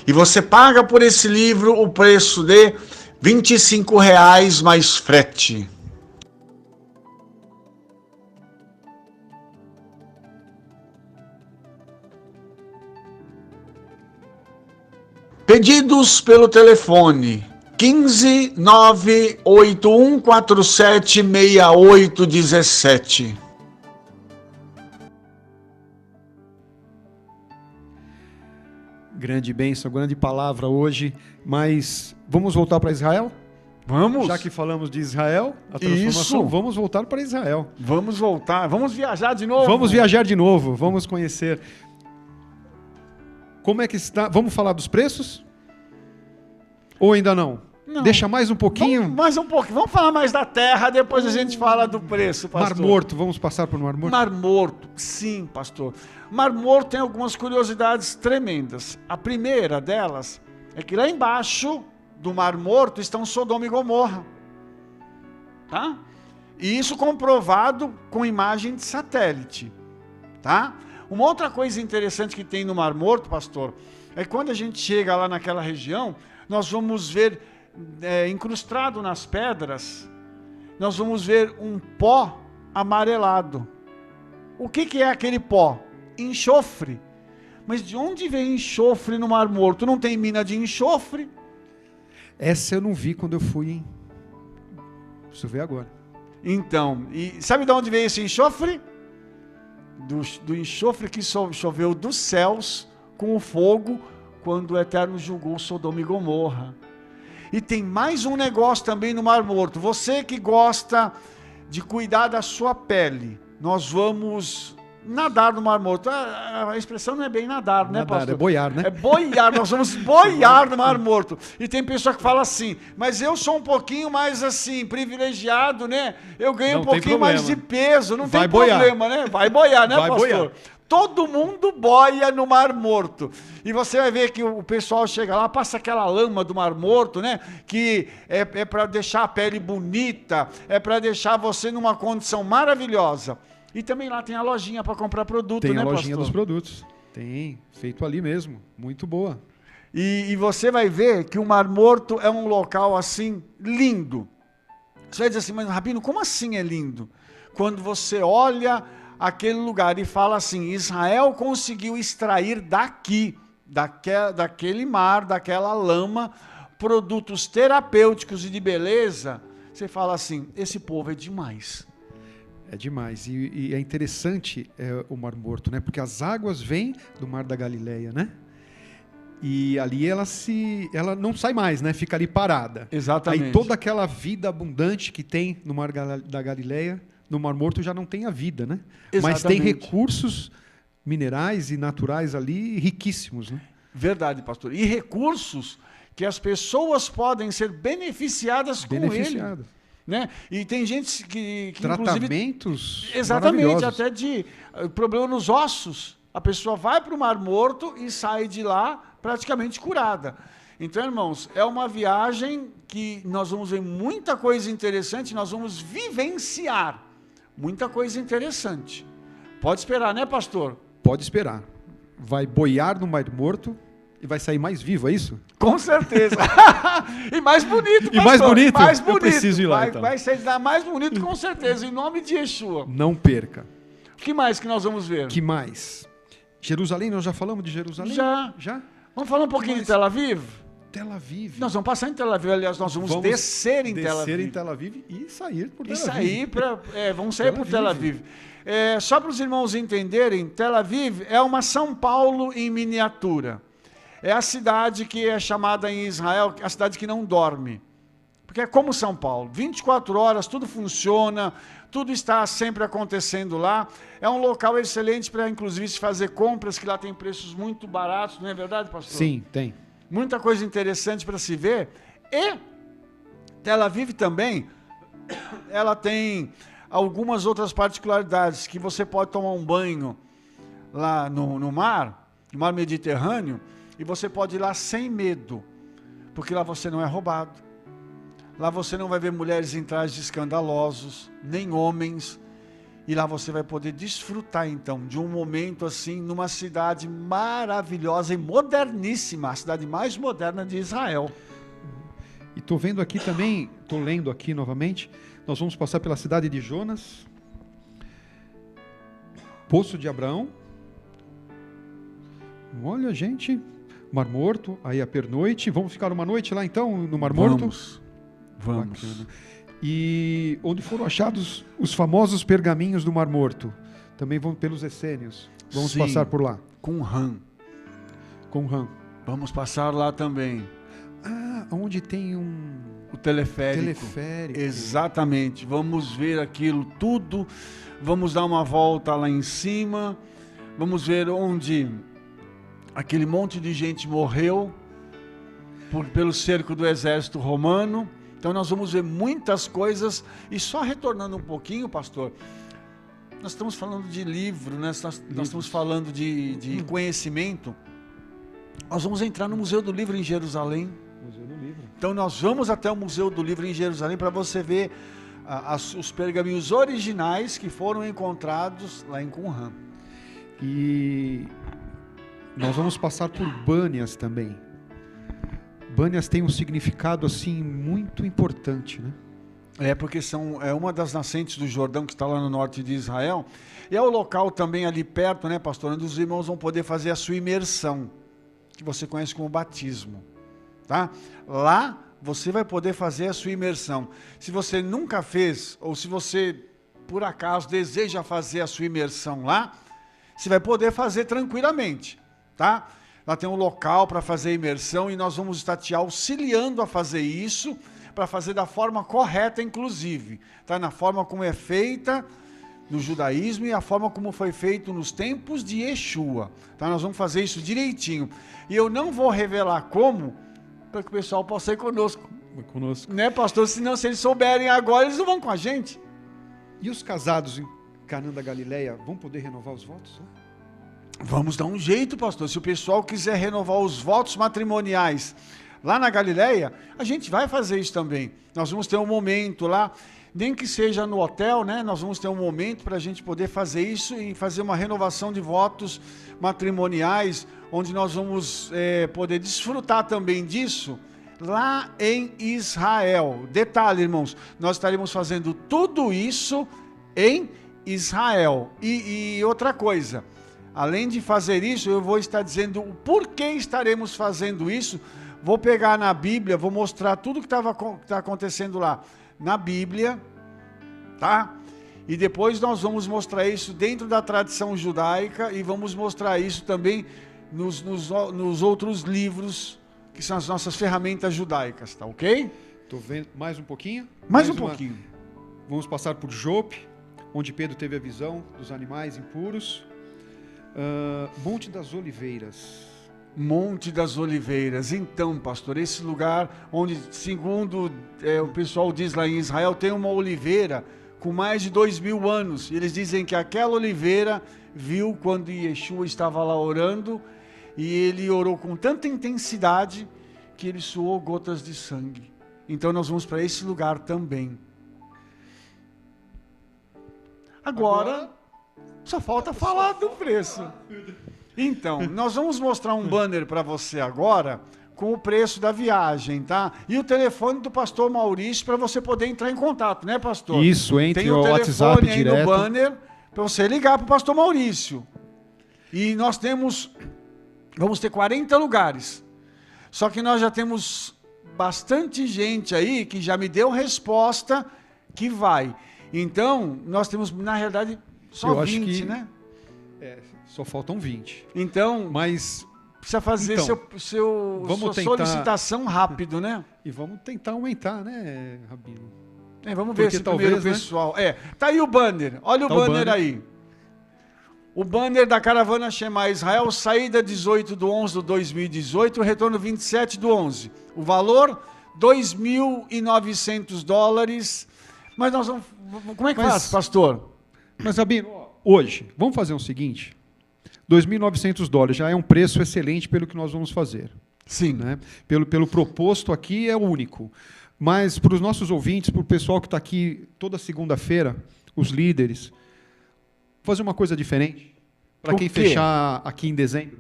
E você paga por esse livro o preço de R$ 25,00 mais frete. Pedidos pelo telefone 15 98147 6817. Grande bênção, grande palavra hoje, mas vamos voltar para Israel? Vamos? Já que falamos de Israel, a transformação, Isso. Vamos voltar para Israel. Vamos voltar, vamos viajar de novo. Vamos viajar de novo, vamos conhecer. Como é que está? Vamos falar dos preços? Ou ainda não? Não. Deixa mais um pouquinho. Mais um pouquinho. Vamos falar mais da terra, depois a gente fala do preço, pastor. Mar Morto, vamos passar por Mar Morto? Mar Morto, sim, pastor. Mar Morto tem algumas curiosidades tremendas. A primeira delas é que lá embaixo do Mar Morto estão Sodoma e Gomorra. Tá? E isso comprovado com imagem de satélite. Tá? Uma outra coisa interessante que tem no Mar Morto, pastor, é que quando a gente chega lá naquela região, nós vamos ver, incrustado nas pedras, nós vamos ver um pó amarelado. O que é aquele pó? Enxofre. Mas de onde vem enxofre no Mar Morto? Não tem mina de enxofre? Essa eu não vi quando eu fui, hein? Preciso ver agora. Então, e sabe de onde veio esse enxofre? Do enxofre que choveu dos céus com o fogo, quando o Eterno julgou Sodoma e Gomorra. E tem mais um negócio também no Mar Morto. Você que gosta de cuidar da sua pele, nós vamos nadar no Mar Morto. A expressão não é bem nadar, né, pastor? É boiar, né? É boiar, nós vamos boiar no Mar Morto. E tem pessoa que fala assim, mas eu sou um pouquinho mais assim, privilegiado, né? Eu ganho um pouquinho mais de peso, não tem problema, né? Vai boiar, né, pastor? Boiar. Todo mundo boia no Mar Morto. E você vai ver que o pessoal chega lá, passa aquela lama do Mar Morto, né? Que é para deixar a pele bonita, é para deixar você numa condição maravilhosa. E também lá tem a lojinha para comprar produto, né, pastor? Tem a lojinha dos produtos. Tem, feito ali mesmo. Muito boa. E você vai ver que o Mar Morto é um local assim, lindo. Você vai dizer assim, mas Rabino, como assim é lindo? Quando você olha aquele lugar e fala assim, Israel conseguiu extrair daqui, daquele mar, daquela lama, produtos terapêuticos e de beleza, você fala assim, esse povo é demais. É demais. E é interessante o Mar Morto, né? Porque as águas vêm do Mar da Galileia, né? E ali ela não sai mais, né? Fica ali parada. Exatamente. Aí toda aquela vida abundante que tem no Mar da Galileia, no Mar Morto já não tem a vida, né? Exatamente. Mas tem recursos minerais e naturais ali riquíssimos, né? Verdade, pastor. E recursos que as pessoas podem ser beneficiadas com ele. Né? E tem gente que tratamentos inclusive, exatamente, até de problema nos ossos. A pessoa vai para o Mar Morto e sai de lá praticamente curada. Então, irmãos, é uma viagem que nós vamos ver muita coisa interessante, nós vamos vivenciar muita coisa interessante. Pode esperar, né, pastor? Pode esperar. Vai boiar no Mar Morto E vai sair mais vivo, é isso? Com certeza. E mais bonito, pastor. E mais bonito? Mais bonito. Eu preciso ir lá, vai, então. Vai ser mais bonito, com certeza, em nome de Yeshua. Não perca. O que mais que nós vamos ver? Que mais? Jerusalém, nós já falamos de Jerusalém? Já. Vamos falar um pouquinho de Tel Aviv? Tel Aviv. Nós vamos passar em Tel Aviv, aliás, nós vamos descer em Tel Aviv. Descer em Tel Aviv e sair por Tel Aviv. Vamos sair por Tel Aviv. Só para os irmãos entenderem, Tel Aviv é uma São Paulo em miniatura. É a cidade que é chamada em Israel, a cidade que não dorme. Porque é como São Paulo, 24 horas, tudo funciona, tudo está sempre acontecendo lá. É um local excelente para, inclusive, se fazer compras, que lá tem preços muito baratos, não é verdade, pastor? Sim, tem. Muita coisa interessante para se ver. E Tel Aviv também, ela tem algumas outras particularidades, que você pode tomar um banho lá no mar Mediterrâneo, e você pode ir lá sem medo, porque lá você não é roubado. Lá você não vai ver mulheres em trajes escandalosos, nem homens. E lá você vai poder desfrutar, então, de um momento assim, numa cidade maravilhosa e moderníssima, a cidade mais moderna de Israel. E estou vendo aqui também, estou lendo aqui novamente, nós vamos passar pela cidade de Jonas, Poço de Abraão. Olha, gente, Mar Morto, aí a pernoite. Vamos ficar uma noite lá, então, no Mar Morto? Vamos. Bacana. E onde foram achados os famosos pergaminhos do Mar Morto? Também vão pelos essênios. Vamos Sim, passar por lá. Qumran. Qumran. Vamos passar lá também. Ah, onde tem O teleférico. teleférico. Exatamente. Vamos ver aquilo tudo. Vamos dar uma volta lá em cima. Vamos ver onde aquele monte de gente morreu pelo cerco do exército romano. Então nós vamos ver muitas coisas. E só retornando um pouquinho, pastor, nós estamos falando de livro, né? Nós estamos falando de conhecimento. Nós vamos entrar no Museu do Livro em Jerusalém. Museu do Livro. Então nós vamos até o Museu do Livro em Jerusalém para você ver os pergaminhos originais que foram encontrados lá em Qumran. E nós vamos passar por Bânias também. Bânias tem um significado assim muito importante, né? Porque é uma das nascentes do Jordão que está lá no norte de Israel. E é o local também ali perto, né, pastor, onde os irmãos vão poder fazer a sua imersão, que você conhece como batismo, tá? Lá você vai poder fazer a sua imersão. Se você nunca fez, ou se você por acaso deseja fazer a sua imersão lá, você vai poder fazer tranquilamente, tá? Lá tem um local para fazer a imersão e nós vamos estar te auxiliando a fazer isso, para fazer da forma correta, inclusive, tá? Na forma como é feita no judaísmo e a forma como foi feito nos tempos de Yeshua, tá? Nós vamos fazer isso direitinho. E eu não vou revelar como, para que o pessoal possa ir conosco. Né, pastor? Senão, se eles souberem agora, eles não vão com a gente. E os casados em Canaã da Galileia vão poder renovar os votos? Vamos dar um jeito, pastor. Se o pessoal quiser renovar os votos matrimoniais lá na Galileia, a gente vai fazer isso também. Nós vamos ter um momento lá, nem que seja no hotel, né? Nós vamos ter um momento para a gente poder fazer isso e fazer uma renovação de votos matrimoniais, onde nós vamos poder desfrutar também disso lá em Israel. Detalhe, irmãos, nós estaremos fazendo tudo isso em Israel. E outra coisa, além de fazer isso, eu vou estar dizendo o porquê estaremos fazendo isso. Vou pegar na Bíblia, vou mostrar tudo que está acontecendo lá na Bíblia, tá? E depois nós vamos mostrar isso dentro da tradição judaica e vamos mostrar isso também nos outros livros, que são as nossas ferramentas judaicas, tá ok? Estou vendo mais um pouquinho? Mais um pouquinho. Vamos passar por Jope, onde Pedro teve a visão dos animais impuros. Monte das Oliveiras. Monte das Oliveiras. Então, pastor, esse lugar onde, segundo o pessoal diz lá em Israel, tem uma oliveira com mais de 2000 anos. E eles dizem que aquela oliveira viu quando Yeshua estava lá orando, e ele orou com tanta intensidade que ele suou gotas de sangue. Então nós vamos para esse lugar também. Agora só falta falar do preço. Então, nós vamos mostrar um banner para você agora com o preço da viagem, tá? E o telefone do pastor Maurício para você poder entrar em contato, né, pastor? Isso, entre Tem o WhatsApp telefone aí direto. no banner para você ligar para o pastor Maurício. E nós vamos ter 40 lugares. Só que nós já temos bastante gente aí que já me deu resposta que vai. Então, nós temos, na realidade, só Eu acho 20, que- né? Só faltam 20. Então, Mas, precisa fazer Então, vamos sua tentar- solicitação rápido, né? e vamos tentar aumentar, né, Rabino? Vamos ver Porque se talvez, primeiro o né? pessoal... Tá aí o banner. Olha o Tá o banner banner. aí. O banner da caravana Shema Israel, saída 18/11/2018, retorno 27/11. O valor, $2.900. Mas nós vamos... Como é que Mas- faz, pastor? Mas, Rabino, hoje, vamos fazer o seguinte: $2.900 já é um preço excelente pelo que nós vamos fazer. Sim. Né? Pelo proposto aqui é único. Mas para os nossos ouvintes, para o pessoal que está aqui toda segunda-feira, os líderes, fazer uma coisa diferente. Para O quem quê? fechar aqui em dezembro.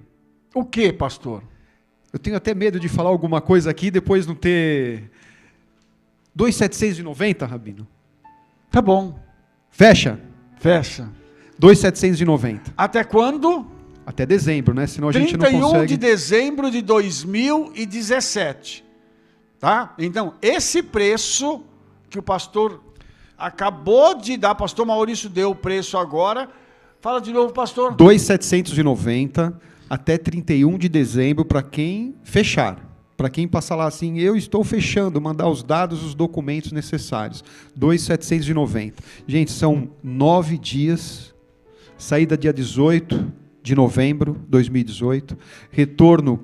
O que, pastor? Eu tenho até medo de falar alguma coisa aqui e depois não ter... 2.790, Rabino. Tá bom. Fecha. Fecha. 2.790. Até quando? Até dezembro, né? Senão a gente não 31 consegue... de dezembro de 2017. Tá? Então, esse preço que o pastor acabou de dar, pastor Maurício deu o preço agora. Fala de novo, pastor. 2.790 até 31 de dezembro para quem fechar. Para quem passar lá assim, eu estou fechando, mandar os dados, os documentos necessários. 2.790. Gente, são 9 dias. Saída dia 18 de novembro de 2018. Retorno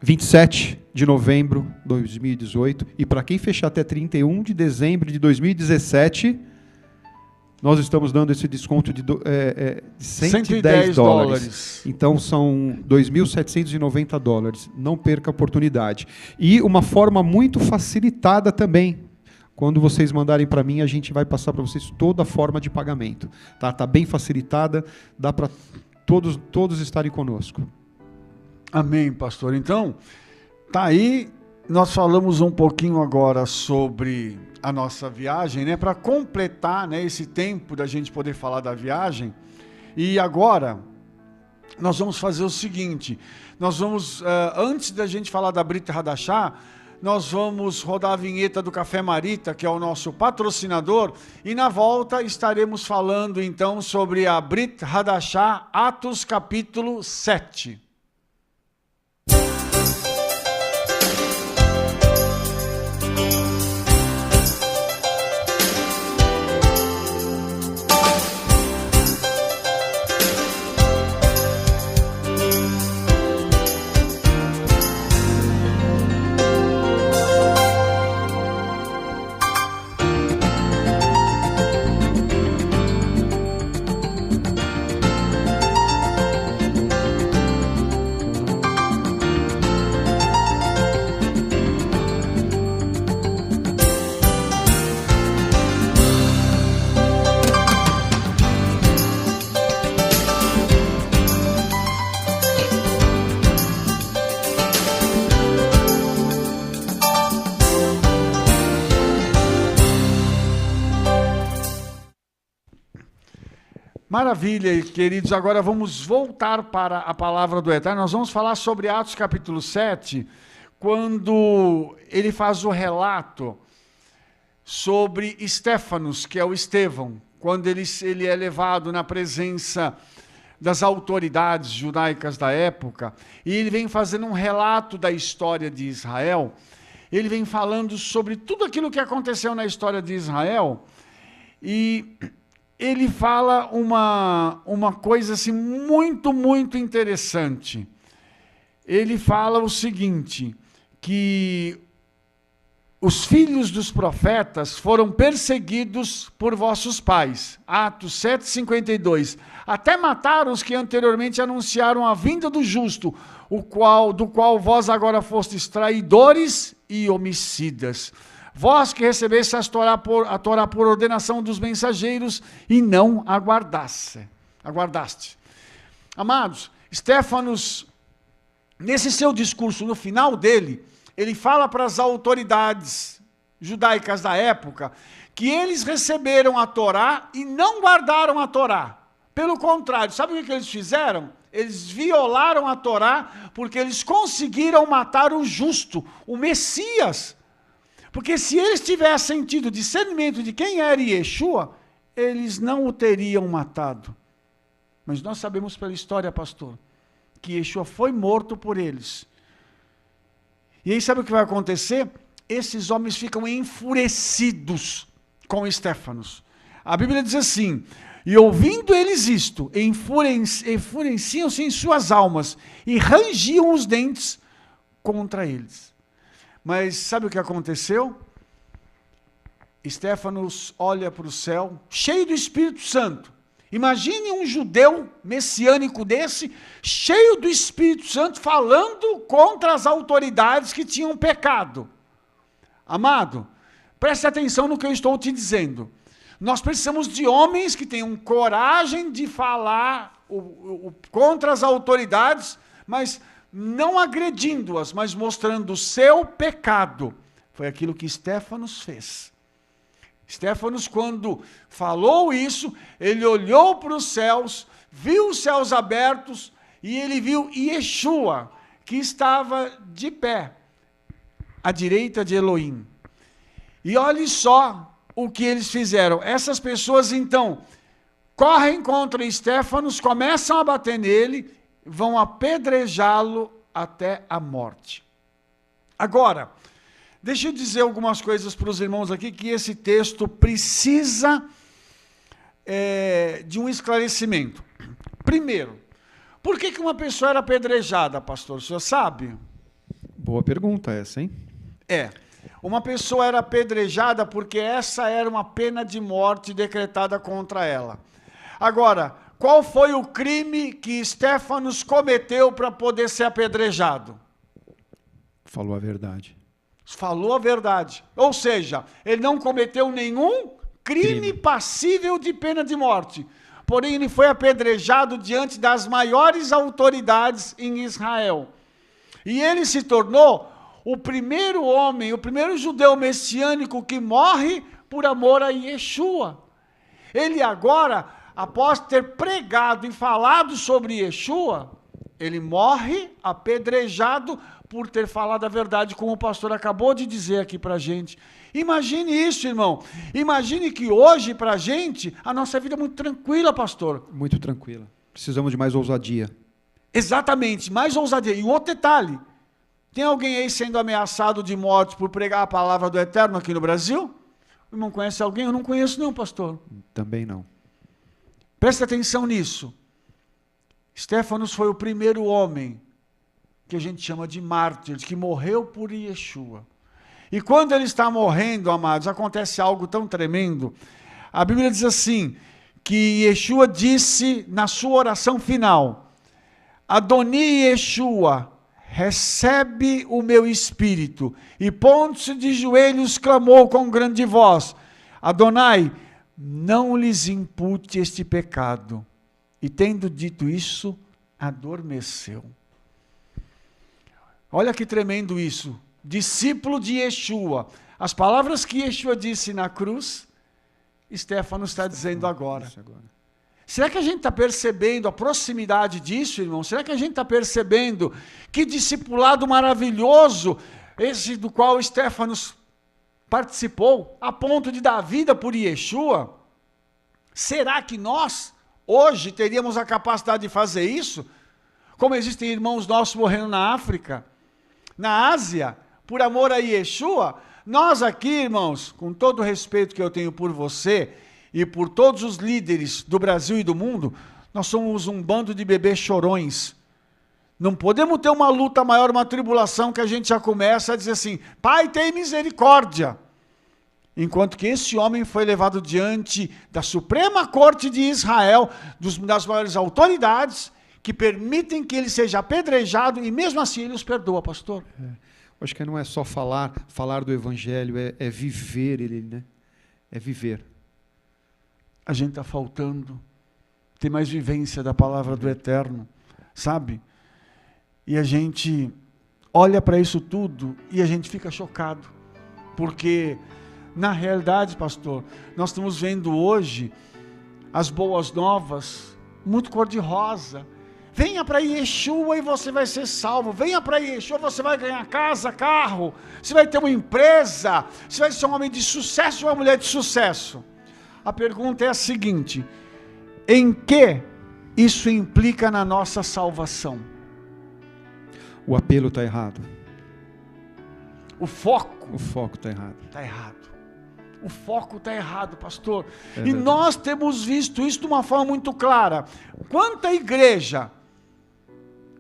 27 de novembro de 2018. E para quem fechar até 31 de dezembro de 2017... nós estamos dando esse desconto de $110. Então, são $2.790. Não perca a oportunidade. E uma forma muito facilitada também. Quando vocês mandarem para mim, a gente vai passar para vocês toda a forma de pagamento. Tá bem facilitada, dá para todos estarem conosco. Amém, pastor. Então, tá aí, nós falamos um pouquinho agora sobre a nossa viagem, né, para completar, né, esse tempo da gente poder falar da viagem. E agora, nós vamos fazer o seguinte, nós vamos, antes da gente falar da Brit Hadashah, nós vamos rodar a vinheta do Café Marita, que é o nosso patrocinador, e na volta estaremos falando então sobre a Brit Hadashah, Atos capítulo 7. Maravilha, queridos. Agora vamos voltar para a palavra do Eterno. Nós vamos falar sobre Atos capítulo 7, quando ele faz o relato sobre Estéfanos, que é o Estevão, quando ele é levado na presença das autoridades judaicas da época, e ele vem fazendo um relato da história de Israel. Ele vem falando sobre tudo aquilo que aconteceu na história de Israel, e ele fala uma coisa assim muito, muito interessante. Ele fala o seguinte, que os filhos dos profetas foram perseguidos por vossos pais. Atos 7:52. Até mataram os que anteriormente anunciaram a vinda do justo, do qual vós agora fostes traidores e homicidas. Vós que recebeste a Torá por ordenação dos mensageiros e não aguardaste. Amados, Estéfanos, nesse seu discurso, no final dele, ele fala para as autoridades judaicas da época que eles receberam a Torá e não guardaram a Torá. Pelo contrário, sabe o que eles fizeram? Eles violaram a Torá porque eles conseguiram matar o justo, o Messias. Porque se eles tivessem tido discernimento de quem era Yeshua, eles não o teriam matado. Mas nós sabemos pela história, pastor, que Yeshua foi morto por eles. E aí sabe o que vai acontecer? Esses homens ficam enfurecidos com Estéfanos. A Bíblia diz assim: e ouvindo eles isto, enfureciam-se em suas almas e rangiam os dentes contra eles. Mas sabe o que aconteceu? Estéfanos olha para o céu, cheio do Espírito Santo. Imagine um judeu messiânico desse, cheio do Espírito Santo, falando contra as autoridades que tinham pecado. Amado, preste atenção no que eu estou te dizendo. Nós precisamos de homens que tenham coragem de falar contra as autoridades, mas não agredindo-as, mas mostrando o seu pecado. Foi aquilo que Estéfanos fez. Estéfanos, quando falou isso, ele olhou para os céus, viu os céus abertos, e ele viu Yeshua, que estava de pé, à direita de Elohim. E olhe só o que eles fizeram. Essas pessoas, então, correm contra Estéfanos, começam a bater nele, vão apedrejá-lo até a morte. Agora, deixa eu dizer algumas coisas para os irmãos aqui, que esse texto precisa de um esclarecimento. Primeiro, por que uma pessoa era apedrejada, pastor? O senhor sabe? Boa pergunta essa, hein? Uma pessoa era apedrejada porque essa era uma pena de morte decretada contra ela. Agora, qual foi o crime que Estéfanos cometeu para poder ser apedrejado? Falou a verdade. Falou a verdade. Ou seja, ele não cometeu nenhum crime passível de pena de morte. Porém, ele foi apedrejado diante das maiores autoridades em Israel. E ele se tornou o primeiro homem, o primeiro judeu messiânico que morre por amor a Yeshua. Ele agora, após ter pregado e falado sobre Yeshua, ele morre apedrejado por ter falado a verdade, como o pastor acabou de dizer aqui para a gente. Imagine isso, irmão. Imagine que hoje, para a gente, a nossa vida é muito tranquila, pastor. Muito tranquila. Precisamos de mais ousadia. Exatamente, mais ousadia. E outro detalhe, tem alguém aí sendo ameaçado de morte por pregar a palavra do Eterno aqui no Brasil? O irmão conhece alguém? Eu não conheço não, pastor. Também não. Preste atenção nisso. Estéfanos foi o primeiro homem que a gente chama de mártir, que morreu por Yeshua. E quando ele está morrendo, amados, acontece algo tão tremendo. A Bíblia diz assim, que Yeshua disse na sua oração final: Adoni Yeshua, recebe o meu espírito. E pondo-se de joelhos, clamou com grande voz: Adonai, não lhes impute este pecado. E tendo dito isso, adormeceu. Olha que tremendo isso. Discípulo de Yeshua. As palavras que Yeshua disse na cruz, Estéfanos está dizendo agora. Será que a gente está percebendo a proximidade disso, irmão? Será que a gente está percebendo que discipulado maravilhoso, esse do qual Estéfanos participou, a ponto de dar vida por Yeshua? Será que nós, hoje, teríamos a capacidade de fazer isso? Como existem irmãos nossos morrendo na África, na Ásia, por amor a Yeshua. Nós aqui, irmãos, com todo o respeito que eu tenho por você e por todos os líderes do Brasil e do mundo, nós somos um bando de bebês chorões. Não podemos ter uma luta maior, uma tribulação, que a gente já começa a dizer assim: Pai, tem misericórdia. Enquanto que esse homem foi levado diante da Suprema Corte de Israel, das maiores autoridades, que permitem que ele seja apedrejado, e mesmo assim ele os perdoa, pastor. Acho que não é só falar do Evangelho, é viver ele, né? É viver. A gente está faltando ter mais vivência da palavra do Eterno. sabe? E a gente olha para isso tudo e a gente fica chocado, porque na realidade, pastor, nós estamos vendo hoje as boas novas muito cor-de-rosa. Venha para Yeshua e você vai ser salvo. Venha para Yeshua, você vai ganhar casa, carro, você vai ter uma empresa, você vai ser um homem de sucesso ou uma mulher de sucesso. A pergunta é a seguinte: em que isso implica na nossa salvação? O apelo está errado. O foco está errado. está errado. O foco está errado, pastor. É e verdade. nós temos visto isso de uma forma muito clara. Quanta igreja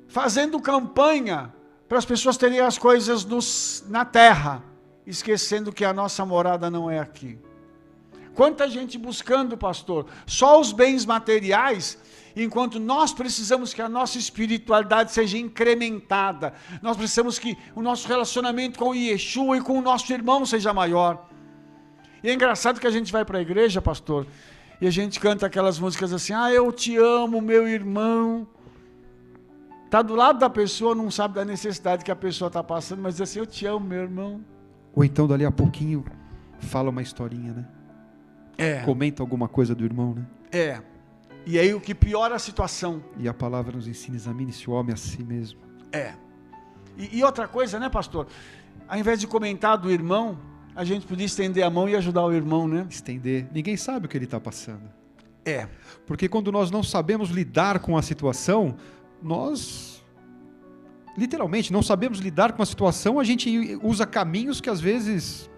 fazendo campanha para as pessoas terem as coisas na terra, esquecendo que a nossa morada não é aqui. Quanta gente buscando, pastor, só os bens materiais, enquanto nós precisamos que a nossa espiritualidade seja incrementada. Nós precisamos que o nosso relacionamento com o Yeshua e com o nosso irmão seja maior. E é engraçado que a gente vai para a igreja, pastor, e a gente canta aquelas músicas assim: ah, eu te amo, meu irmão. Está do lado da pessoa, não sabe da necessidade que a pessoa está passando, mas diz assim: eu te amo, meu irmão. Ou então dali a pouquinho fala uma historinha, né? Comenta alguma coisa do irmão, né? E aí o que piora a situação. E a palavra nos ensina: examine-se o homem a si mesmo. E outra coisa, né, pastor? Ao invés de comentar do irmão, a gente podia estender a mão e ajudar o irmão, né? Estender. Ninguém sabe o que ele está passando. É. Porque quando nós não sabemos lidar com a situação, nós, literalmente, não sabemos lidar com a situação, a gente usa caminhos que às vezes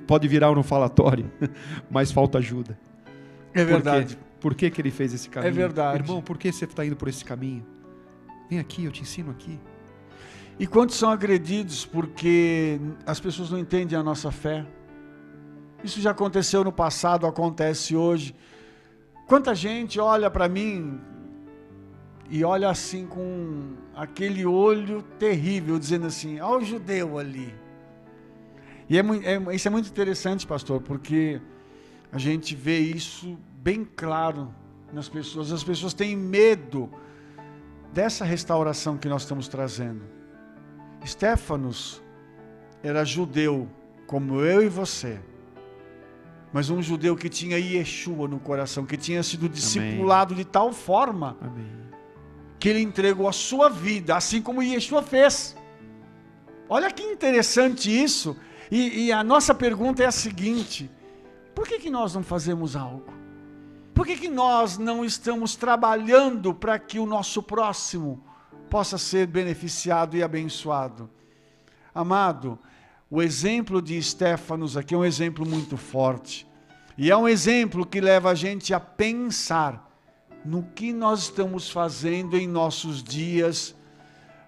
pode virar um falatório, mas falta ajuda. É verdade. Por que ele fez esse caminho? É verdade. Irmão, por que você está indo por esse caminho? Vem aqui, eu te ensino aqui. E quantos são agredidos porque as pessoas não entendem a nossa fé? Isso já aconteceu no passado, acontece hoje. Quanta gente olha para mim e olha assim com aquele olho terrível, dizendo assim: olha o judeu ali. E isso é muito interessante, pastor, porque a gente vê isso bem claro nas pessoas. As pessoas têm medo dessa restauração que nós estamos trazendo. Estéfanos era judeu, como eu e você, mas um judeu que tinha Yeshua no coração, que tinha sido discipulado de tal forma que ele entregou a sua vida, assim como Yeshua fez. Olha que interessante isso. E a nossa pergunta é a seguinte: por que nós não fazemos algo? Por que nós não estamos trabalhando para que o nosso próximo possa ser beneficiado e abençoado? Amado, o exemplo de Estéfanos aqui é um exemplo muito forte. E é um exemplo que leva a gente a pensar no que nós estamos fazendo em nossos dias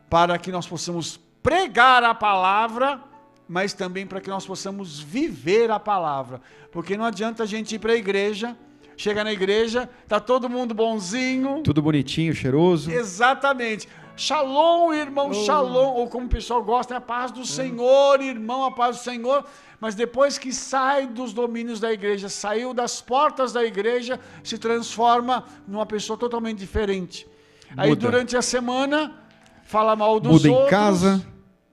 para que nós possamos pregar a palavra, mas também para que nós possamos viver a palavra. Porque não adianta a gente ir para a igreja, chega na igreja, está todo mundo bonzinho. Tudo bonitinho, cheiroso. Exatamente. Shalom, irmão, shalom. Ou como o pessoal gosta, é a paz do Senhor, irmão, a paz do Senhor. Mas depois que sai dos domínios da igreja, saiu das portas da igreja, se transforma numa pessoa totalmente diferente. Aí durante a semana, fala mal dos outros. Muda em casa,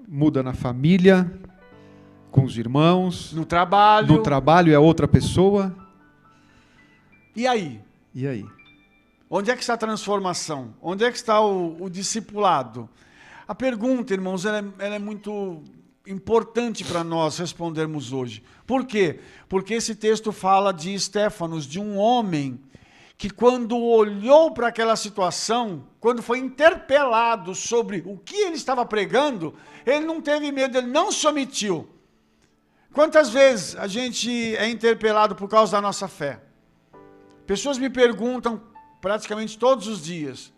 muda na família, com os irmãos. No trabalho. No trabalho é outra pessoa. E aí? E aí? Onde é que está a transformação? Onde é que está o discipulado? A pergunta, irmãos, ela é muito importante para nós respondermos hoje. Por quê? Porque esse texto fala de Estéfanos, de um homem que quando olhou para aquela situação, quando foi interpelado sobre o que ele estava pregando, ele não teve medo, ele não se omitiu. Quantas vezes a gente é interpelado por causa da nossa fé? Pessoas me perguntam praticamente todos os dias: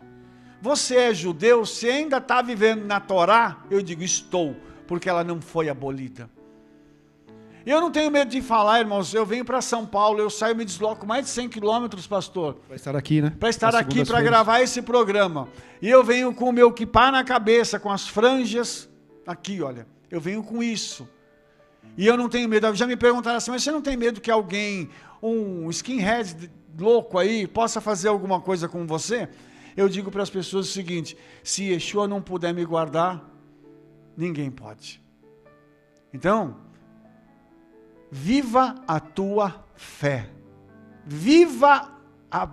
você é judeu? Você ainda está vivendo na Torá? Eu digo: estou, porque ela não foi abolida. Eu não tenho medo de falar, irmãos. Eu venho para São Paulo, eu saio, me desloco mais de 100 quilômetros, pastor. Para estar aqui, né? Para estar aqui, para gravar esse programa. E eu venho com o meu kippá na cabeça, com as franjas aqui, olha. Eu venho com isso. E eu não tenho medo. Já me perguntaram assim: mas você não tem medo que alguém, um skinhead louco aí, possa fazer alguma coisa com você? Eu digo para as pessoas o seguinte: se Yeshua não puder me guardar, ninguém pode. Então, viva a tua fé. Viva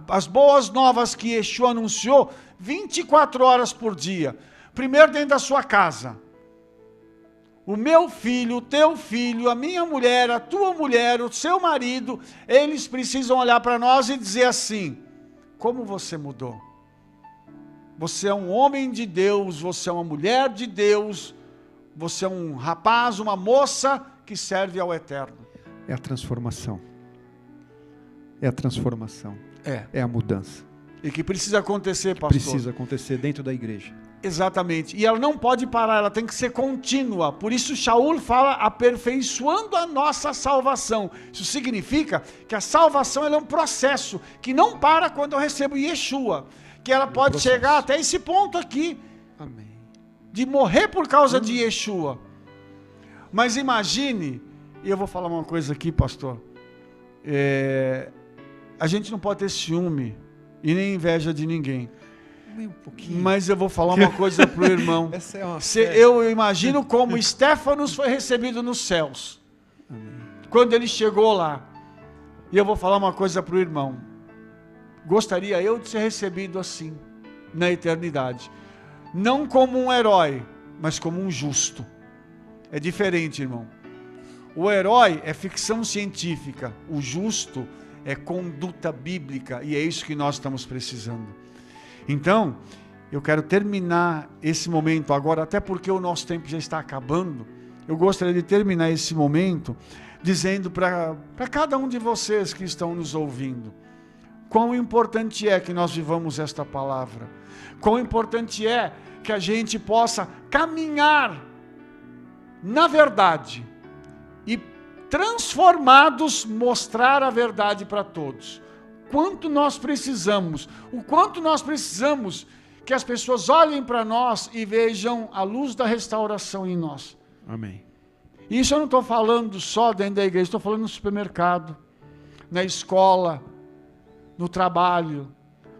as boas novas que Yeshua anunciou 24 horas por dia. Primeiro dentro da sua casa. O meu filho, o teu filho, a minha mulher, a tua mulher, o seu marido, eles precisam olhar para nós e dizer assim: como você mudou? Você é um homem de Deus, você é uma mulher de Deus, você é um rapaz, uma moça que serve ao Eterno. É a transformação. É a transformação. É a mudança. E que precisa acontecer, pastor. Precisa acontecer dentro da igreja. Exatamente. E ela não pode parar, ela tem que ser contínua. Por isso Shaul fala aperfeiçoando a nossa salvação. Isso significa que a salvação é um processo que não para quando eu recebo Yeshua. Que ela pode chegar até esse ponto aqui. Amém. De morrer por causa de Yeshua. Mas imagine, e eu vou falar uma coisa aqui, pastor. A gente não pode ter ciúme e nem inveja de ninguém. Mas eu vou falar uma coisa para o irmão. Eu imagino como Estéfanos foi recebido nos céus. Amém. Quando ele chegou lá. E eu vou falar uma coisa para o irmão. Gostaria eu de ser recebido assim, na eternidade. Não como um herói, mas como um justo. É diferente, irmão. O herói é ficção científica. O justo é conduta bíblica. E é isso que nós estamos precisando. Então, eu quero terminar esse momento agora, até porque o nosso tempo já está acabando. Eu gostaria de terminar esse momento dizendo para cada um de vocês que estão nos ouvindo, quão importante é que nós vivamos esta palavra. Quão importante é que a gente possa caminhar na verdade e transformados mostrar a verdade para todos. O quanto nós precisamos que as pessoas olhem para nós e vejam a luz da restauração em nós. Amém. Isso eu não estou falando só dentro da igreja, estou falando no supermercado, na escola, no trabalho,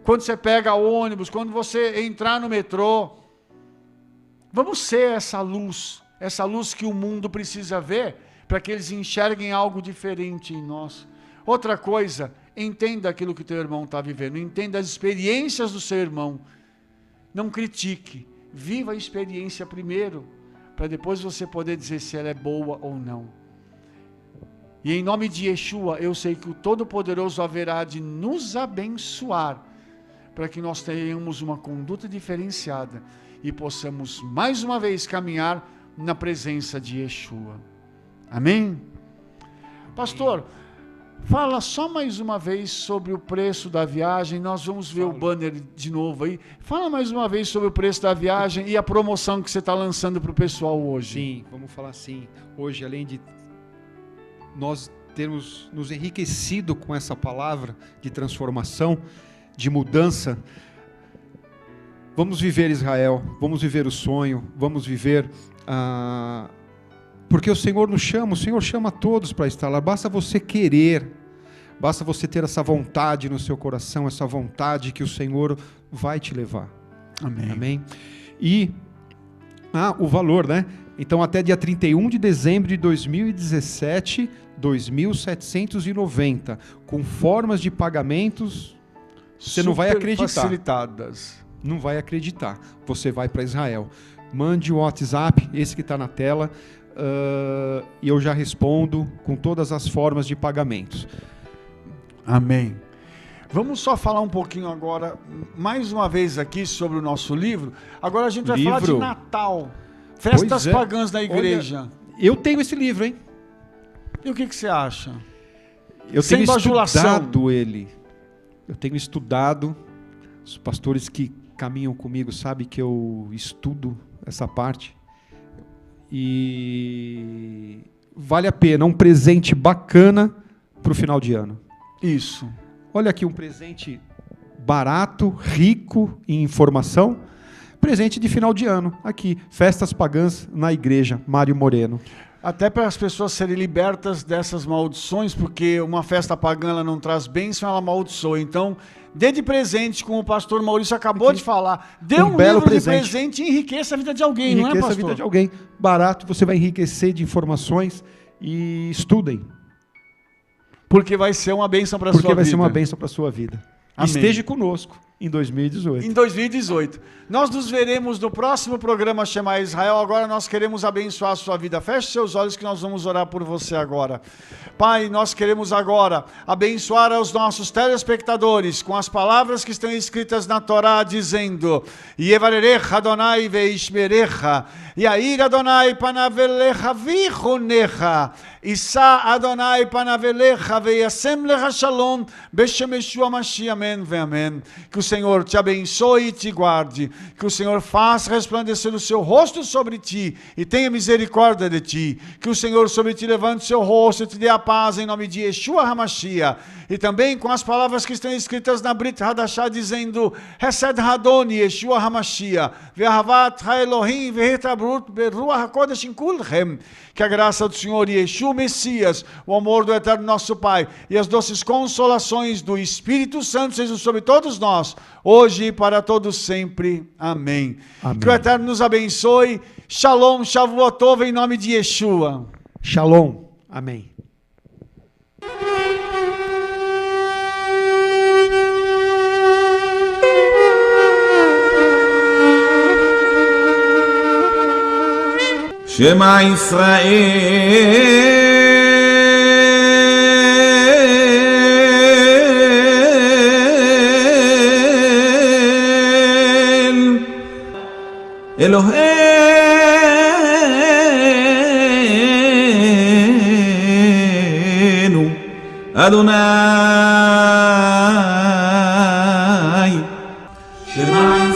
quando você pega ônibus, quando você entrar no metrô. Vamos ser essa luz que o mundo precisa ver, para que eles enxerguem algo diferente em nós. Outra coisa, entenda aquilo que teu irmão está vivendo, entenda as experiências do seu irmão. Não critique, viva a experiência primeiro, para depois você poder dizer se ela é boa ou não. E em nome de Yeshua, eu sei que o Todo-Poderoso haverá de nos abençoar, para que nós tenhamos uma conduta diferenciada e possamos mais uma vez caminhar na presença de Yeshua. Amém? Pastor, fala só mais uma vez sobre o preço da viagem. Nós vamos ver o banner de novo aí. Fala mais uma vez sobre o preço da viagem e a promoção que você está lançando para o pessoal hoje. Sim, vamos falar assim. Hoje, além de nós termos nos enriquecido com essa palavra de transformação, de mudança, vamos viver Israel, vamos viver o sonho, vamos viver porque o Senhor nos chama, o Senhor chama todos para estar lá, basta você querer, basta você ter essa vontade no seu coração, essa vontade que o Senhor vai te levar. Amém. Amém? E o valor, né? Então até dia 31 de dezembro de 2017, 2.790, com formas de pagamentos, você não vai acreditar. Facilitadas. Não vai acreditar. Você vai para Israel. Mande o WhatsApp, esse que está na tela, e eu já respondo com todas as formas de pagamentos. Amém. Vamos só falar um pouquinho agora, mais uma vez aqui, sobre o nosso livro. Agora a gente vai falar de Natal. Festas pagãs na igreja. Olha, eu tenho esse livro, hein? E o que você acha? Eu tenho estudado ele. Eu tenho estudado. Os pastores que caminham comigo sabem que eu estudo essa parte. E vale a pena, um presente bacana para o final de ano. Isso. Olha aqui um presente barato, rico em informação. Presente de final de ano. Aqui, festas pagãs na igreja, Mário Moreno. Até para as pessoas serem libertas dessas maldições, porque uma festa pagã ela não traz bênção, ela amaldiçoa. Então, Dê de presente, como o pastor Maurício acabou de falar. Dê um belo livro presente. de presente e enriqueça a vida de alguém, não é, Enriqueça a pastor? vida de alguém. Barato, você vai enriquecer de informações e estudem. Porque vai ser uma bênção para a sua vida. Porque vai ser uma bênção para a sua vida. Amém. Esteja conosco em 2018. Em 2018. Nós nos veremos no próximo programa Shema Israel. Agora nós queremos abençoar a sua vida. Feche seus olhos que nós vamos orar por você agora. Pai, nós queremos agora abençoar os nossos telespectadores com as palavras que estão escritas na Torá, dizendo: Yevarerecha Adonai veishmerecha, Yair Adonai panavelecha vichonecha, Isa Adonai panavelecha veyasem lecha shalom, Beshem Yeshua Mashiach, amém ve amém. Que o Senhor te abençoe e te guarde, que o Senhor faça resplandecer o seu rosto sobre ti e tenha misericórdia de ti, que o Senhor sobre ti levante o seu rosto e te dê a paz em nome de Yeshua HaMashiach. E também com as palavras que estão escritas na Brit Hadashah, dizendo: Hesed Hadoni Yeshua HaMashiach, Ve'ahavat HaElohim Ve'hetabrut Beruach HaKodesh in kulchem. Que a graça do Senhor Yeshua Messias, o amor do eterno nosso Pai e as doces consolações do Espírito Santo sejam sobre todos nós, hoje e para todos sempre. Amém. Amém. Que o eterno nos abençoe. Shalom, Shavuotov, em nome de Yeshua. Shalom. Amém. Shema Israel Eloheinu Adonai Shema